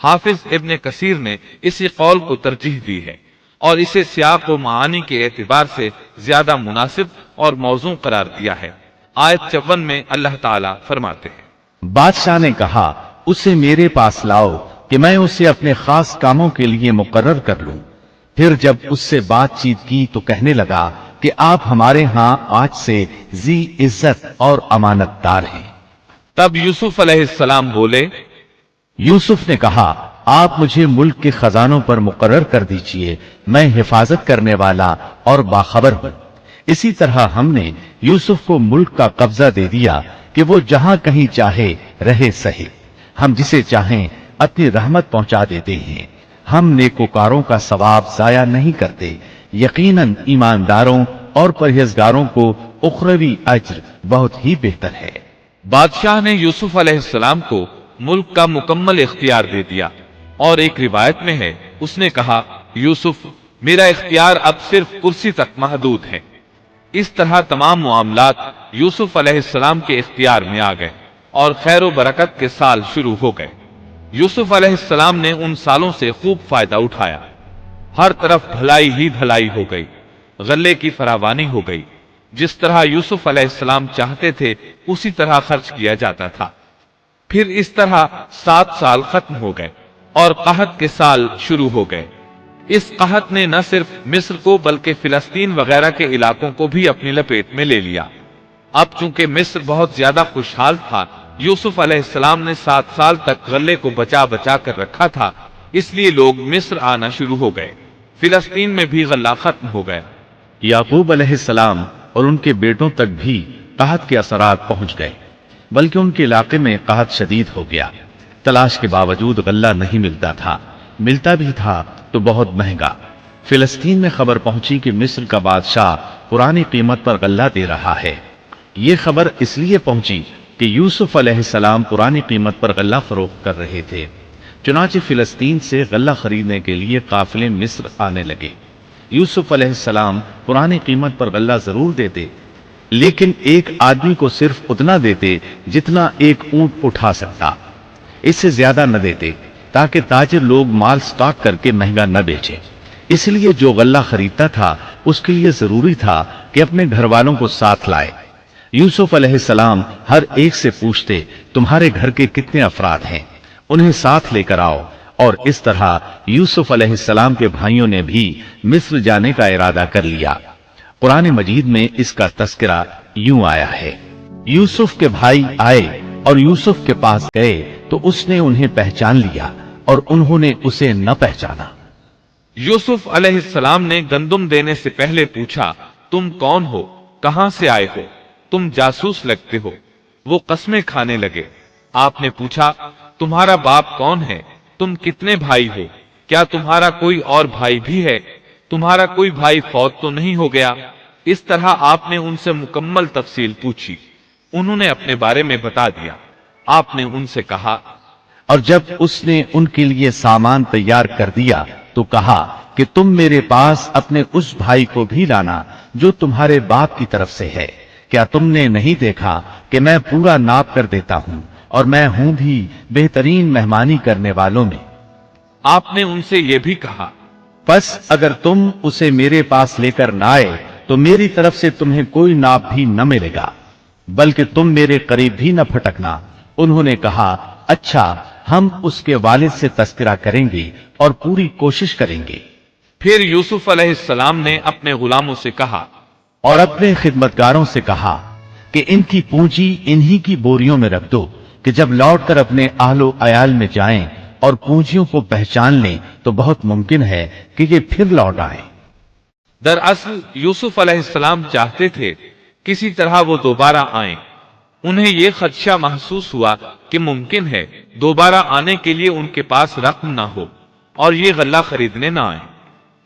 حافظ ابن کثیر نے اسی قول کو ترجیح دی ہے اور اسے سیاق و معانی کے اعتبار سے زیادہ مناسب اور موزوں قرار دیا ہے۔ آیت 54 میں اللہ تعالیٰ فرماتے ہیں، بادشاہ نے کہا اسے میرے پاس لاؤ کہ میں اسے اپنے خاص کاموں کے لیے مقرر کر لوں۔ پھر جب اس سے بات چیت کی تو کہنے لگا کہ آپ ہمارے ہاں آج سے ذی عزت اور امانت دار ہیں۔ تب یوسف علیہ السلام بولے، یوسف نے کہا آپ مجھے ملک کے خزانوں پر مقرر کر دیجئے، میں حفاظت کرنے والا اور باخبر ہوں۔ اسی طرح ہم نے یوسف کو ملک کا قبضہ دے دیا کہ وہ جہاں کہیں چاہے رہے سہے، ہم جسے چاہیں اپنی رحمت پہنچا دیتے ہیں، ہم نیکوکاروں کا ثواب ضائع نہیں کرتے، یقیناً ایمانداروں اور پرہیزگاروں کو اخروی اجر بہت ہی بہتر ہے۔ بادشاہ نے یوسف علیہ السلام کو ملک کا مکمل اختیار دے دیا، اور ایک روایت میں ہے اس نے کہا، یوسف میرا اختیار اب صرف کرسی تک محدود ہے۔ اس طرح تمام معاملات یوسف علیہ السلام کے اختیار میں آ گئے اور خیر و برکت کے سال شروع ہو گئے۔ یوسف علیہ السلام نے ان سالوں سے خوب فائدہ اٹھایا، ہر طرف بھلائی ہی بھلائی ہو گئی، غلے کی فراوانی ہو گئی، جس طرح یوسف علیہ السلام چاہتے تھے اسی طرح خرچ کیا جاتا تھا۔ پھر اس طرح 7 سال ختم ہو گئے اور قحط کے سال شروع ہو گئے۔ اس قحط نے نہ صرف مصر کو بلکہ فلسطین وغیرہ کے علاقوں کو بھی اپنی لپیٹ میں لے لیا۔ اب چونکہ مصر بہت زیادہ خوشحال تھا، یوسف علیہ السلام نے 7 سال تک غلے کو بچا بچا کر رکھا تھا، اس لیے لوگ مصر آنا شروع ہو گئے۔ فلسطین میں بھی غلہ ختم ہو گیا۔ یعقوب علیہ السلام اور ان کے بیٹوں تک بھی قحط کے اثرات پہنچ گئے، بلکہ ان کے علاقے میں قحط شدید ہو گیا۔ تلاش کے باوجود غلہ نہیں ملتا تھا، ملتا بھی تھا تو بہت مہنگا۔ فلسطین میں خبر پہنچی کہ مصر کا بادشاہ پرانی قیمت پر غلہ دے رہا ہے۔ یہ خبر اس لیے پہنچی کہ یوسف علیہ السلام پرانی قیمت پر غلہ فروخت کر رہے تھے۔ چنانچہ فلسطین سے غلہ خریدنے کے لیے قافلے مصر آنے لگے۔ یوسف علیہ السلام پرانی قیمت پر غلہ ضرور دیتے، لیکن ایک آدمی کو صرف اتنا دیتے جتنا ایک اونٹ اٹھا سکتا، اس سے زیادہ نہ دیتے، تاکہ تاجر لوگ مال سٹاک کر کے مہنگا نہ بیچے۔ اس لیے جو غلہ خریدتا تھا اس کے لیے ضروری تھا کہ اپنے گھر والوں کو ساتھ لائے۔ یوسف علیہ السلام ہر ایک سے پوچھتے تمہارے گھر کے کتنے افراد ہیں، انہیں ساتھ لے کر آؤ، اور اس طرح یوسف علیہ السلام کے بھائیوں نے بھی مصر جانے کا ارادہ کر لیا۔ قرآن مجید میں اس کا تذکرہ یوں آیا ہے، یوسف کے بھائی آئے اور یوسف کے پاس گئے تو اس نے انہیں پہچان لیا اور انہوں نے اسے نہ پہچانا۔ یوسف علیہ السلام نے گندم دینے سے پہلے پوچھا، تم کون ہو، کہاں سے آئے ہو، تم جاسوس لگتے ہو۔ وہ قسمیں کھانے لگے۔ آپ نے پوچھا، تمہارا باپ کون ہے، تم کتنے بھائی ہو، کیا تمہارا کوئی اور بھائی بھی ہے، تمہارا کوئی بھائی فوت تو نہیں ہو گیا؟ اس طرح آپ نے ان سے مکمل تفصیل پوچھی، انہوں نے اپنے بارے میں بتا دیا۔ آپ نے ان سے کہا، اور جب اس نے ان کے لیے سامان تیار کر دیا تو کہا کہ تم میرے پاس اپنے اس بھائی کو بھی لانا جو تمہارے باپ کی طرف سے ہے۔ کیا تم نے نہیں دیکھا کہ میں پورا ناپ کر دیتا ہوں، اور میں ہوں بھی بہترین مہمانی کرنے والوں میں۔ آپ نے ان سے یہ بھی کہا، پس اگر تم اسے میرے پاس لے کر نہ آئے تو میری طرف سے تمہیں کوئی ناپ بھی نہ ملے گا، بلکہ تم میرے قریب بھی نہ پھٹکنا۔ انہوں نے کہا، اچھا، ہم اس کے والد سے تذکرہ کریں گے اور پوری کوشش کریں گے۔ پھر یوسف علیہ السلام نے اپنے غلاموں سے کہا اور اپنے خدمتگاروں سے کہا کہ ان کی پونجی انہی کی بوریوں میں رکھ دو کہ جب لوٹ کر اپنے اہل و عیال میں جائیں اور پونجیوں کو پہچان لیں تو بہت ممکن ہے کہ یہ پھر لوٹ آئیں۔ دراصل یوسف علیہ السلام چاہتے تھے کسی طرح وہ دوبارہ آئیں۔ انہیں یہ خدشہ محسوس ہوا کہ ممکن ہے دوبارہ آنے کے لیے ان کے پاس رقم نہ ہو اور یہ غلہ خریدنے نہ آئیں،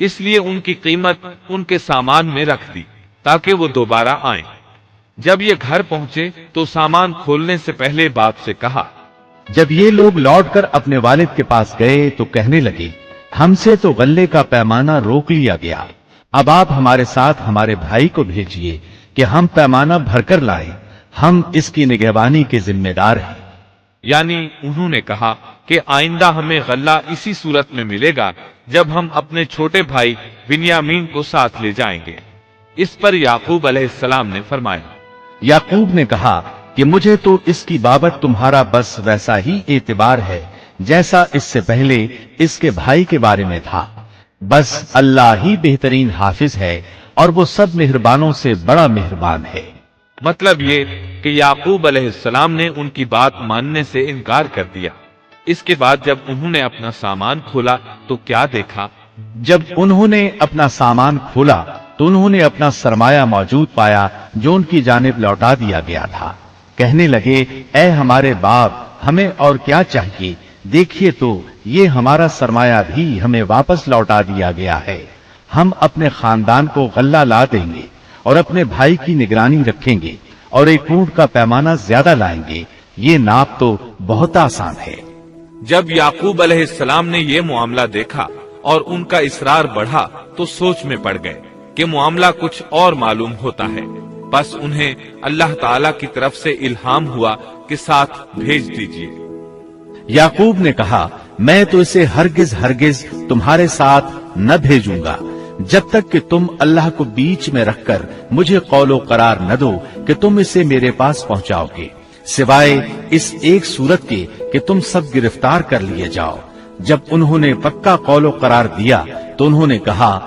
اس لیے ان کی قیمت ان کے سامان میں رکھ دی تاکہ وہ دوبارہ آئیں۔ جب یہ گھر پہنچے تو سامان کھولنے سے پہلے باپ سے کہا، جب یہ لوگ لوٹ کر اپنے والد کے پاس گئے تو کہنے لگے، ہم سے تو غلے کا پیمانہ روک لیا گیا، اب آپ ہمارے ساتھ ہمارے بھائی کو بھیجیے کہ ہم پیمانہ بھر کر لائیں، ہم اس کی نگہبانی کے ذمہ دار ہیں۔ یعنی انہوں نے کہا کہ آئندہ ہمیں غلہ اسی صورت میں ملے گا جب ہم اپنے چھوٹے بھائی بنیامین کو ساتھ لے جائیں گے۔ اس پر یعقوب علیہ السلام نے فرمایا، یعقوب نے کہا کہ مجھے تو اس کی بابت تمہارا بس ویسا ہی اعتبار ہے جیسا اس سے پہلے اس کے بھائی کے بارے میں تھا، بس اللہ ہی بہترین حافظ ہے اور وہ سب مہربانوں سے بڑا مہربان ہے۔ مطلب یہ کہ یعقوب علیہ السلام نے ان کی بات ماننے سے انکار کر دیا۔ اس کے بعد جب انہوں نے اپنا سامان کھولا تو کیا دیکھا؟ جب انہوں نے اپنا سامان کھولا تو انہوں نے اپنا سرمایہ موجود پایا جو ان کی جانب لوٹا دیا گیا تھا۔ کہنے لگے، اے ہمارے باپ، ہمیں اور کیا چاہیے؟ دیکھیے تو یہ ہمارا سرمایہ بھی ہمیں واپس لوٹا دیا گیا ہے۔ ہم اپنے خاندان کو غلہ لا دیں گے اور اپنے بھائی کی نگرانی رکھیں گے اور ایک اونٹ کا پیمانہ زیادہ لائیں گے۔ یہ ناپ تو بہت آسان ہے۔ جب یعقوب علیہ السلام نے یہ معاملہ دیکھا اور ان کا اصرار بڑھا تو سوچ میں پڑ گئے کہ معاملہ کچھ اور معلوم ہوتا ہے۔ بس انہیں اللہ تعالی کی طرف سے الہام ہوا کہ ساتھ بھیج دیجیے۔ یعقوب نے کہا، میں تو اسے ہرگز تمہارے ساتھ نہ بھیجوں گا جب تک کہ تم اللہ کو بیچ میں رکھ کر مجھے قول و قرار نہ دو کہ تم اسے میرے پاس پہنچاؤ گے، سوائے اس ایک صورت کے کہ تم سب گرفتار کر لیے جاؤ۔ جب انہوں نے پکا قول و قرار دیا تو انہوں نے کہا،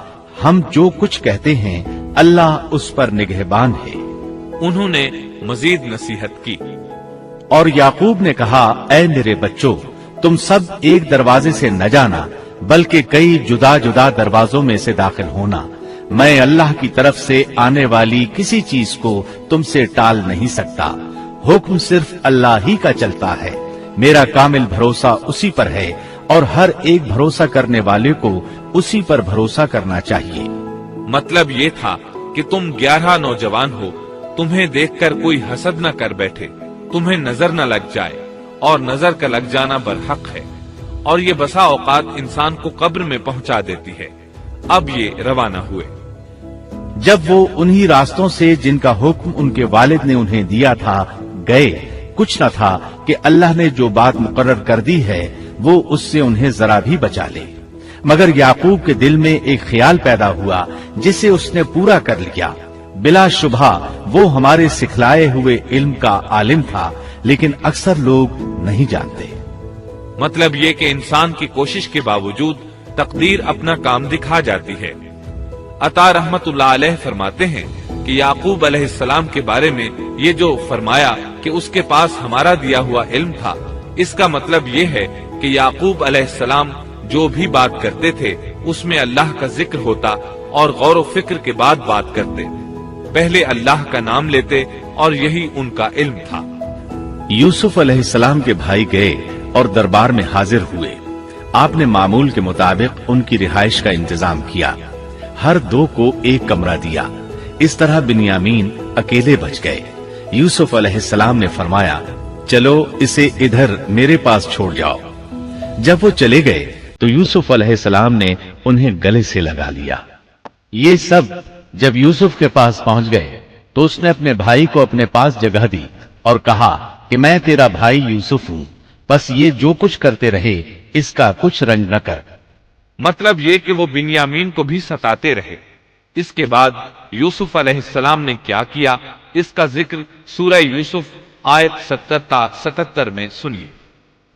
ہم جو کچھ کہتے ہیں اللہ اس پر نگہبان ہے۔ انہوں نے مزید نصیحت کی اور یعقوب نے کہا، اے میرے بچوں، تم سب ایک دروازے سے نہ جانا بلکہ کئی جدا جدا دروازوں میں سے داخل ہونا۔ میں اللہ کی طرف سے آنے والی کسی چیز کو تم سے ٹال نہیں سکتا، حکم صرف اللہ ہی کا چلتا ہے۔ میرا کامل بھروسہ اسی پر ہے اور ہر ایک بھروسہ کرنے والے کو اسی پر بھروسہ کرنا چاہیے۔ مطلب یہ تھا کہ تم 11 نوجوان ہو، تمہیں دیکھ کر کوئی حسد نہ کر بیٹھے، تمہیں نظر نہ لگ جائے، اور نظر کا لگ جانا برحق ہے، اور یہ بسا اوقات انسان کو قبر میں پہنچا دیتی ہے۔ اب یہ روانہ ہوئے۔ جب وہ انہی راستوں سے جن کا حکم ان کے والد نے انہیں دیا تھا گئے، کچھ نہ تھا کہ اللہ نے جو بات مقرر کر دی ہے وہ اس سے انہیں ذرا بھی بچا لے، مگر یعقوب کے دل میں ایک خیال پیدا ہوا جسے اس نے پورا کر لیا۔ بلا شبہ وہ ہمارے سکھلائے ہوئے علم کا عالم تھا، لیکن اکثر لوگ نہیں جانتے۔ مطلب یہ کہ انسان کی کوشش کے باوجود تقدیر اپنا کام دکھا جاتی ہے۔ عطا رحمت اللہ علیہ فرماتے ہیں کہ یعقوب علیہ السلام کے بارے میں یہ جو فرمایا کہ اس کے پاس ہمارا دیا ہوا علم تھا، اس کا مطلب یہ ہے کہ یعقوب علیہ السلام جو بھی بات کرتے تھے اس میں اللہ کا ذکر ہوتا اور غور و فکر کے بعد بات کرتے، پہلے اللہ کا نام لیتے، اور یہی ان کا علم تھا۔ یوسف علیہ السلام کے بھائی گئے اور دربار میں حاضر ہوئے۔ آپ نے معمول کے مطابق ان کی رہائش کا انتظام کیا، ہر دو کو ایک کمرہ دیا۔ اس طرح بنیامین اکیلے بچ گئے۔ یوسف علیہ السلام نے فرمایا، چلو اسے ادھر میرے پاس چھوڑ جاؤ۔ جب وہ چلے گئے تو یوسف علیہ السلام نے انہیں گلے سے لگا لیا۔ یہ سب جب یوسف کے پاس پہنچ گئے تو اس نے اپنے بھائی کو اپنے پاس جگہ دی اور کہا کہ میں تیرا بھائی یوسف ہوں، بس یہ جو کچھ کرتے رہے اس کا کچھ رنج نہ کر۔ مطلب یہ کہ وہ بنیامین کو بھی ستاتے رہے۔ اس کے بعد یوسف علیہ السلام نے کیا کیا، اس کا ذکر سورہ یوسف آیت 70 تا 77 میں سنیے۔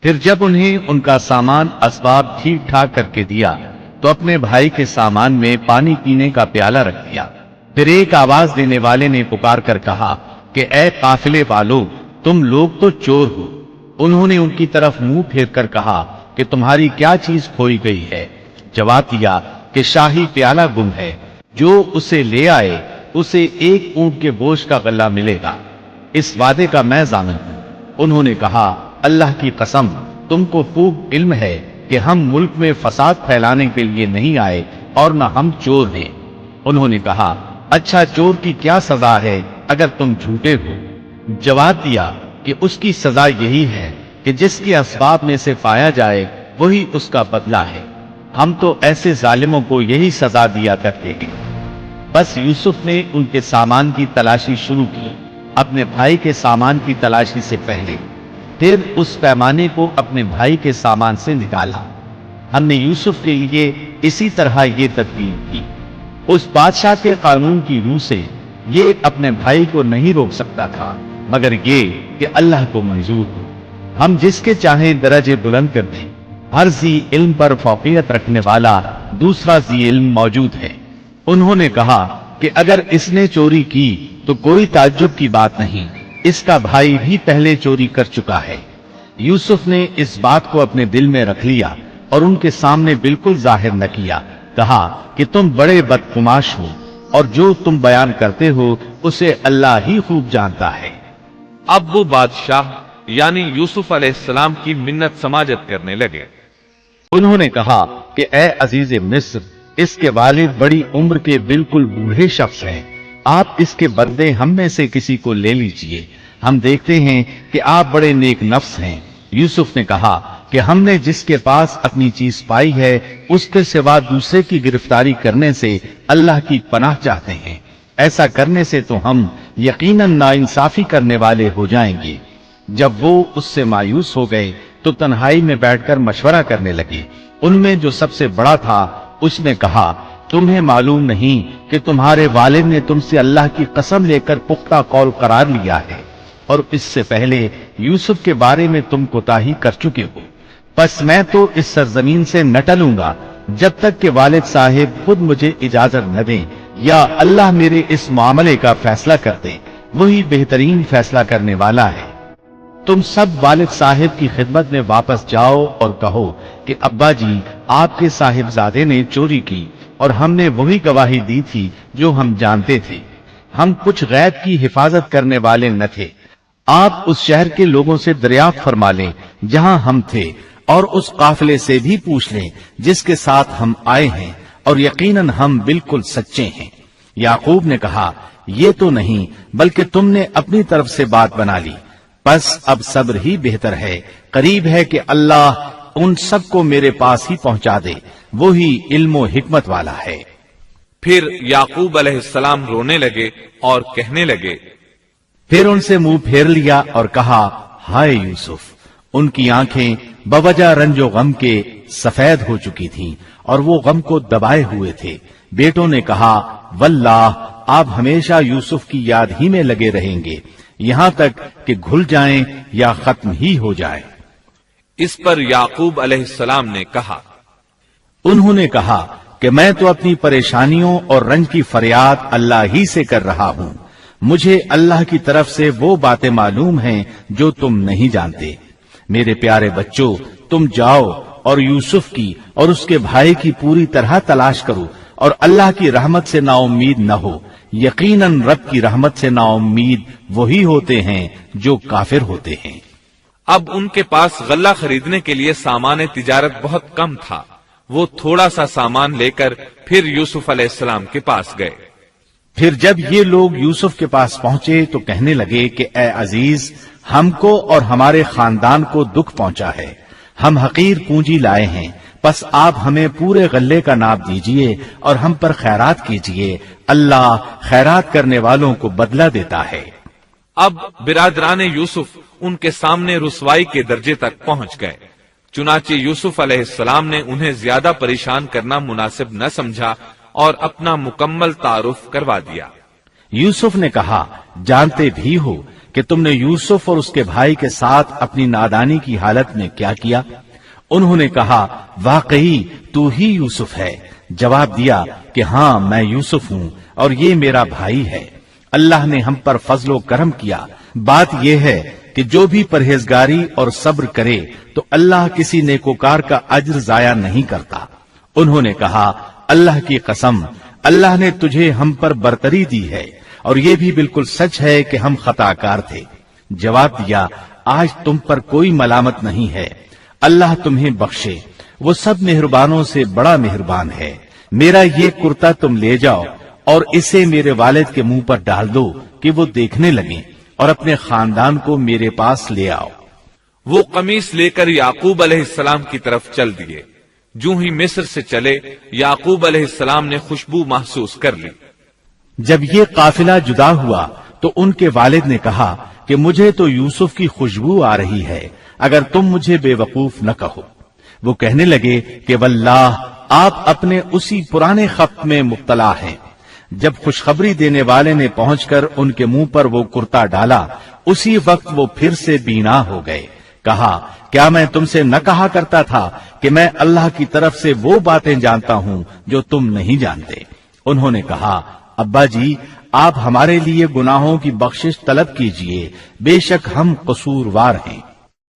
پھر جب انہیں ان کا سامان اسباب ٹھیک ٹھاک کر کے دیا تو اپنے بھائی کے سامان میں پانی پینے کا پیالہ رکھ دیا۔ پھر ایک آواز دینے والے نے پکار کر کہا کہ اے قافلے والو، تم لوگ تو چور ہو۔ انہوں نے ان کی طرف منہ پھیر کر کہا کہ تمہاری کیا چیز کھوئی گئی ہے؟ جواب دیا کہ شاہی پیالہ گم ہے، جو اسے لے آئے اسے ایک اونٹ کے بوجھ کا غلہ ملے گا، اس وعدے کا میں ضامن ہوں۔ انہوں نے کہا، اللہ کی قسم، تم کو خوب علم ہے کہ ہم ملک میں فساد پھیلانے کے لیے نہیں آئے اور نہ ہم چور ہیں۔ انہوں نے کہا، اچھا چور کی کیا سزا ہے اگر تم جھوٹے ہو؟ جواب دیا کہ اس کی سزا یہی ہے کہ جس کے اسباب میں سے پایا جائے وہی اس کا بدلہ ہے۔ ہم تو ایسے ظالموں کو یہی سزا دیا کرتے ہیں۔ بس یوسف نے ان کے سامان کی تلاشی شروع کی، اپنے بھائی کے سامان کی تلاشی سے پہلے۔ پھر اس پیمانے کو اپنے بھائی کے سامان سے نکالا۔ ہم نے یوسف کے لیے اسی طرح یہ تدبیر کی۔ اس بادشاہ کے قانون کی روح سے یہ اپنے بھائی کو نہیں روک سکتا تھا مگر یہ کہ اللہ کو منظور ہو۔ ہم جس کے چاہیں درجے بلند کر دیں۔ ہر ذی علم پر فوقیت رکھنے والا دوسرا ذی علم موجود ہے۔ انہوں نے کہا کہ اگر اس نے چوری کی تو کوئی تعجب کی بات نہیں، اس کا بھائی بھی پہلے چوری کر چکا ہے۔ یوسف نے اس بات کو اپنے دل میں رکھ لیا اور ان کے سامنے بالکل ظاہر نہ کیا۔ کہا کہ تم بڑے بدقماش ہو اور جو تم بیان کرتے ہو اسے اللہ ہی خوب جانتا ہے۔ اب وہ بادشاہ یعنی یوسف علیہ السلام کی منت سماجت کرنے لگے۔ انہوں نے کہا کہ اے عزیز مصر، اس کے والد بڑی عمر کے بالکل بوڑھے شخص ہیں، آپ اس کے بدلے ہم میں سے کسی کو لے لیجئے، ہم دیکھتے ہیں کہ آپ بڑے نیک نفس ہیں۔ یوسف نے کہا کہ ہم نے جس کے پاس اپنی چیز پائی ہے اس کے سوا دوسرے کی گرفتاری کرنے سے اللہ کی پناہ چاہتے ہیں، ایسا کرنے سے تو ہم یقیناً ناانصافی کرنے والے ہو جائیں گے۔ جب وہ اس سے مایوس ہو گئے تو تنہائی میں بیٹھ کر مشورہ کرنے لگے۔ ان میں جو سب سے بڑا تھا اس نے کہا، تمہیں معلوم نہیں کہ تمہارے والد نے تم سے اللہ کی قسم لے کر پختہ قول قرار لیا ہے اور اس سے پہلے یوسف کے بارے میں تم کوتاہی کر چکے ہو، پس میں تو اس سرزمین سے نہ ٹلوں گا جب تک کہ والد صاحب خود مجھے اجازت نہ دیں یا اللہ میرے اس معاملے کا فیصلہ کر دے، وہی بہترین فیصلہ کرنے والا ہے۔ تم سب والد صاحب کی خدمت میں واپس جاؤ اور کہو کہ ابا جی، آپ کے صاحبزادے نے چوری کی اور ہم نے وہی گواہی دی تھی جو ہم جانتے تھے، ہم کچھ غیب کی حفاظت کرنے والے نہ تھے۔ آپ اس شہر کے لوگوں سے دریافت فرما لیں جہاں ہم تھے اور اس قافلے سے بھی پوچھ لیں جس کے ساتھ ہم آئے ہیں، اور یقیناً ہم بالکل سچے ہیں۔ یعقوب نے کہا، یہ تو نہیں بلکہ تم نے اپنی طرف سے بات بنا لی، بس اب صبر ہی بہتر ہے، قریب ہے کہ اللہ ان سب کو میرے پاس ہی پہنچا دے، وہی علم و حکمت والا ہے۔ پھر یعقوب علیہ السلام رونے لگے اور کہنے لگے، پھر ان سے منہ پھیر لیا اور کہا، ہائے یوسف۔ ان کی آنکھیں بوجہ رنج و غم کے سفید ہو چکی تھیں اور وہ غم کو دبائے ہوئے تھے۔ بیٹوں نے کہا، واللہ آپ ہمیشہ یوسف کی یاد ہی میں لگے رہیں گے یہاں تک کہ گھل جائیں یا ختم ہی ہو جائیں۔ اس پر یعقوب علیہ السلام نے کہا، انہوں نے کہا کہ میں تو اپنی پریشانیوں اور رنج کی فریاد اللہ ہی سے کر رہا ہوں، مجھے اللہ کی طرف سے وہ باتیں معلوم ہیں جو تم نہیں جانتے۔ میرے پیارے بچوں، تم جاؤ اور یوسف کی اور اس کے بھائی کی پوری طرح تلاش کرو اور اللہ کی رحمت سے نا امید نہ ہو، یقیناً رب کی رحمت سے نا امید وہی ہوتے ہیں جو کافر ہوتے ہیں۔ اب ان کے پاس غلہ خریدنے کے لیے سامان تجارت بہت کم تھا۔ وہ تھوڑا سا سامان لے کر پھر یوسف علیہ السلام کے پاس گئے۔ پھر جب یہ لوگ یوسف کے پاس پہنچے تو کہنے لگے کہ اے عزیز، ہم کو اور ہمارے خاندان کو دکھ پہنچا ہے، ہم حقیر پونجی لائے ہیں، پس آپ ہمیں پورے غلے کا ناپ دیجئے اور ہم پر خیرات کیجئے، اللہ خیرات کرنے والوں کو بدلہ دیتا ہے۔ اب برادران یوسف ان کے سامنے رسوائی کے درجے تک پہنچ گئے، چنانچہ یوسف علیہ السلام نے انہیں زیادہ پریشان کرنا مناسب نہ سمجھا اور اپنا مکمل تعارف کروا دیا۔ یوسف نے کہا، جانتے بھی ہو کہ تم نے یوسف اور اس کے بھائی کے ساتھ اپنی نادانی کی حالت میں کیا کیا؟ انہوں نے کہا، واقعی تو ہی یوسف ہے۔ جواب دیا کہ ہاں، میں یوسف ہوں اور یہ میرا بھائی ہے۔ اللہ نے ہم پر فضل و کرم کیا۔ بات یہ ہے کہ جو بھی پرہیزگاری اور صبر کرے تو اللہ کسی نیکوکار کا اجر ضائع نہیں کرتا۔ انہوں نے کہا، اللہ کی قسم، اللہ نے تجھے ہم پر برتری دی ہے اور یہ بھی بالکل سچ ہے کہ ہم خطا کار تھے۔ جواب دیا، آج تم پر کوئی ملامت نہیں ہے، اللہ تمہیں بخشے، وہ سب مہربانوں سے بڑا مہربان ہے۔ میرا یہ کرتا تم لے جاؤ اور اسے میرے والد کے منہ پر ڈال دو کہ وہ دیکھنے لگیں اور اپنے خاندان کو میرے پاس لے آؤ۔ وہ قمیص لے کر یعقوب علیہ السلام کی طرف چل دیے۔ جو ہی مصر سے چلے، یعقوب علیہ السلام نے خوشبو محسوس کر لی۔ جب یہ قافلہ جدا ہوا تو ان کے والد نے کہا کہ مجھے تو یوسف کی خوشبو آ رہی ہے، اگر تم مجھے بے وقوف نہ کہو۔ وہ کہنے لگے کہ واللہ آپ اپنے اسی پرانے خط میں مبتلا ہیں۔ جب خوشخبری دینے والے نے پہنچ کر ان کے منہ پر وہ کرتا ڈالا، اسی وقت وہ پھر سے بینا ہو گئے۔ کہا کیا میں تم سے نہ کہا کرتا تھا کہ میں اللہ کی طرف سے وہ باتیں جانتا ہوں جو تم نہیں جانتے؟ انہوں نے کہا ابا جی، آپ ہمارے لیے گناہوں کی بخشش طلب کیجئے، بے شک ہم قصوروار ہیں۔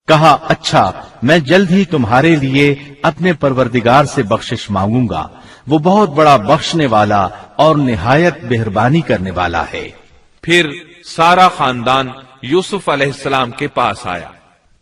کہا اچھا، میں جلد ہی تمہارے لیے اپنے پروردگار سے بخشش مانگوں گا، وہ بہت بڑا بخشنے والا اور نہایت مہربانی کرنے والا ہے۔ پھر سارا خاندان یوسف علیہ السلام کے پاس آیا۔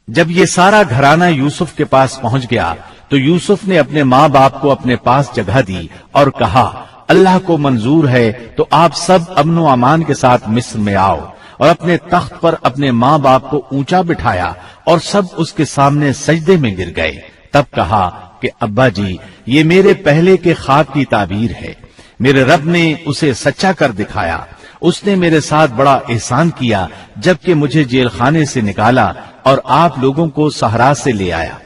جب یہ سارا گھرانہ یوسف کے پاس پہنچ گیا تو یوسف نے اپنے ماں باپ کو اپنے پاس جگہ دی اور کہا اللہ کو منظور ہے تو آپ سب امن و امان کے ساتھ مصر میں آؤ، اور اپنے تخت پر اپنے ماں باپ کو اونچا بٹھایا اور سب اس کے سامنے سجدے میں گر گئے۔ تب کہا کہ ابا جی، یہ میرے پہلے کے خواب کی تعبیر ہے، میرے رب نے اسے سچا کر دکھایا۔ اس نے میرے ساتھ بڑا احسان کیا جبکہ مجھے جیل خانے سے نکالا اور آپ لوگوں کو صحرا سے لے آیا۔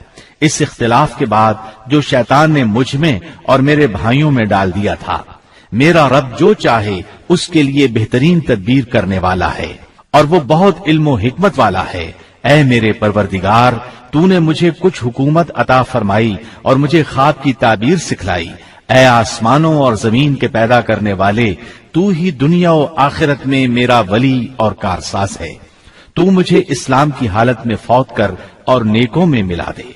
اس اختلاف کے بعد جو شیطان نے مجھ میں اور میرے بھائیوں میں ڈال دیا تھا، میرا رب جو چاہے اس کے لیے بہترین تدبیر کرنے والا ہے، اور وہ بہت علم و حکمت والا ہے۔ اے میرے پروردگار، تو نے مجھے کچھ حکومت عطا فرمائی اور مجھے خواب کی تعبیر سکھلائی۔ اے آسمانوں اور زمین کے پیدا کرنے والے، تو ہی دنیا و آخرت میں میرا ولی اور کارساز ہے۔ تو مجھے اسلام کی حالت میں فوت کر اور نیکوں میں ملا دے۔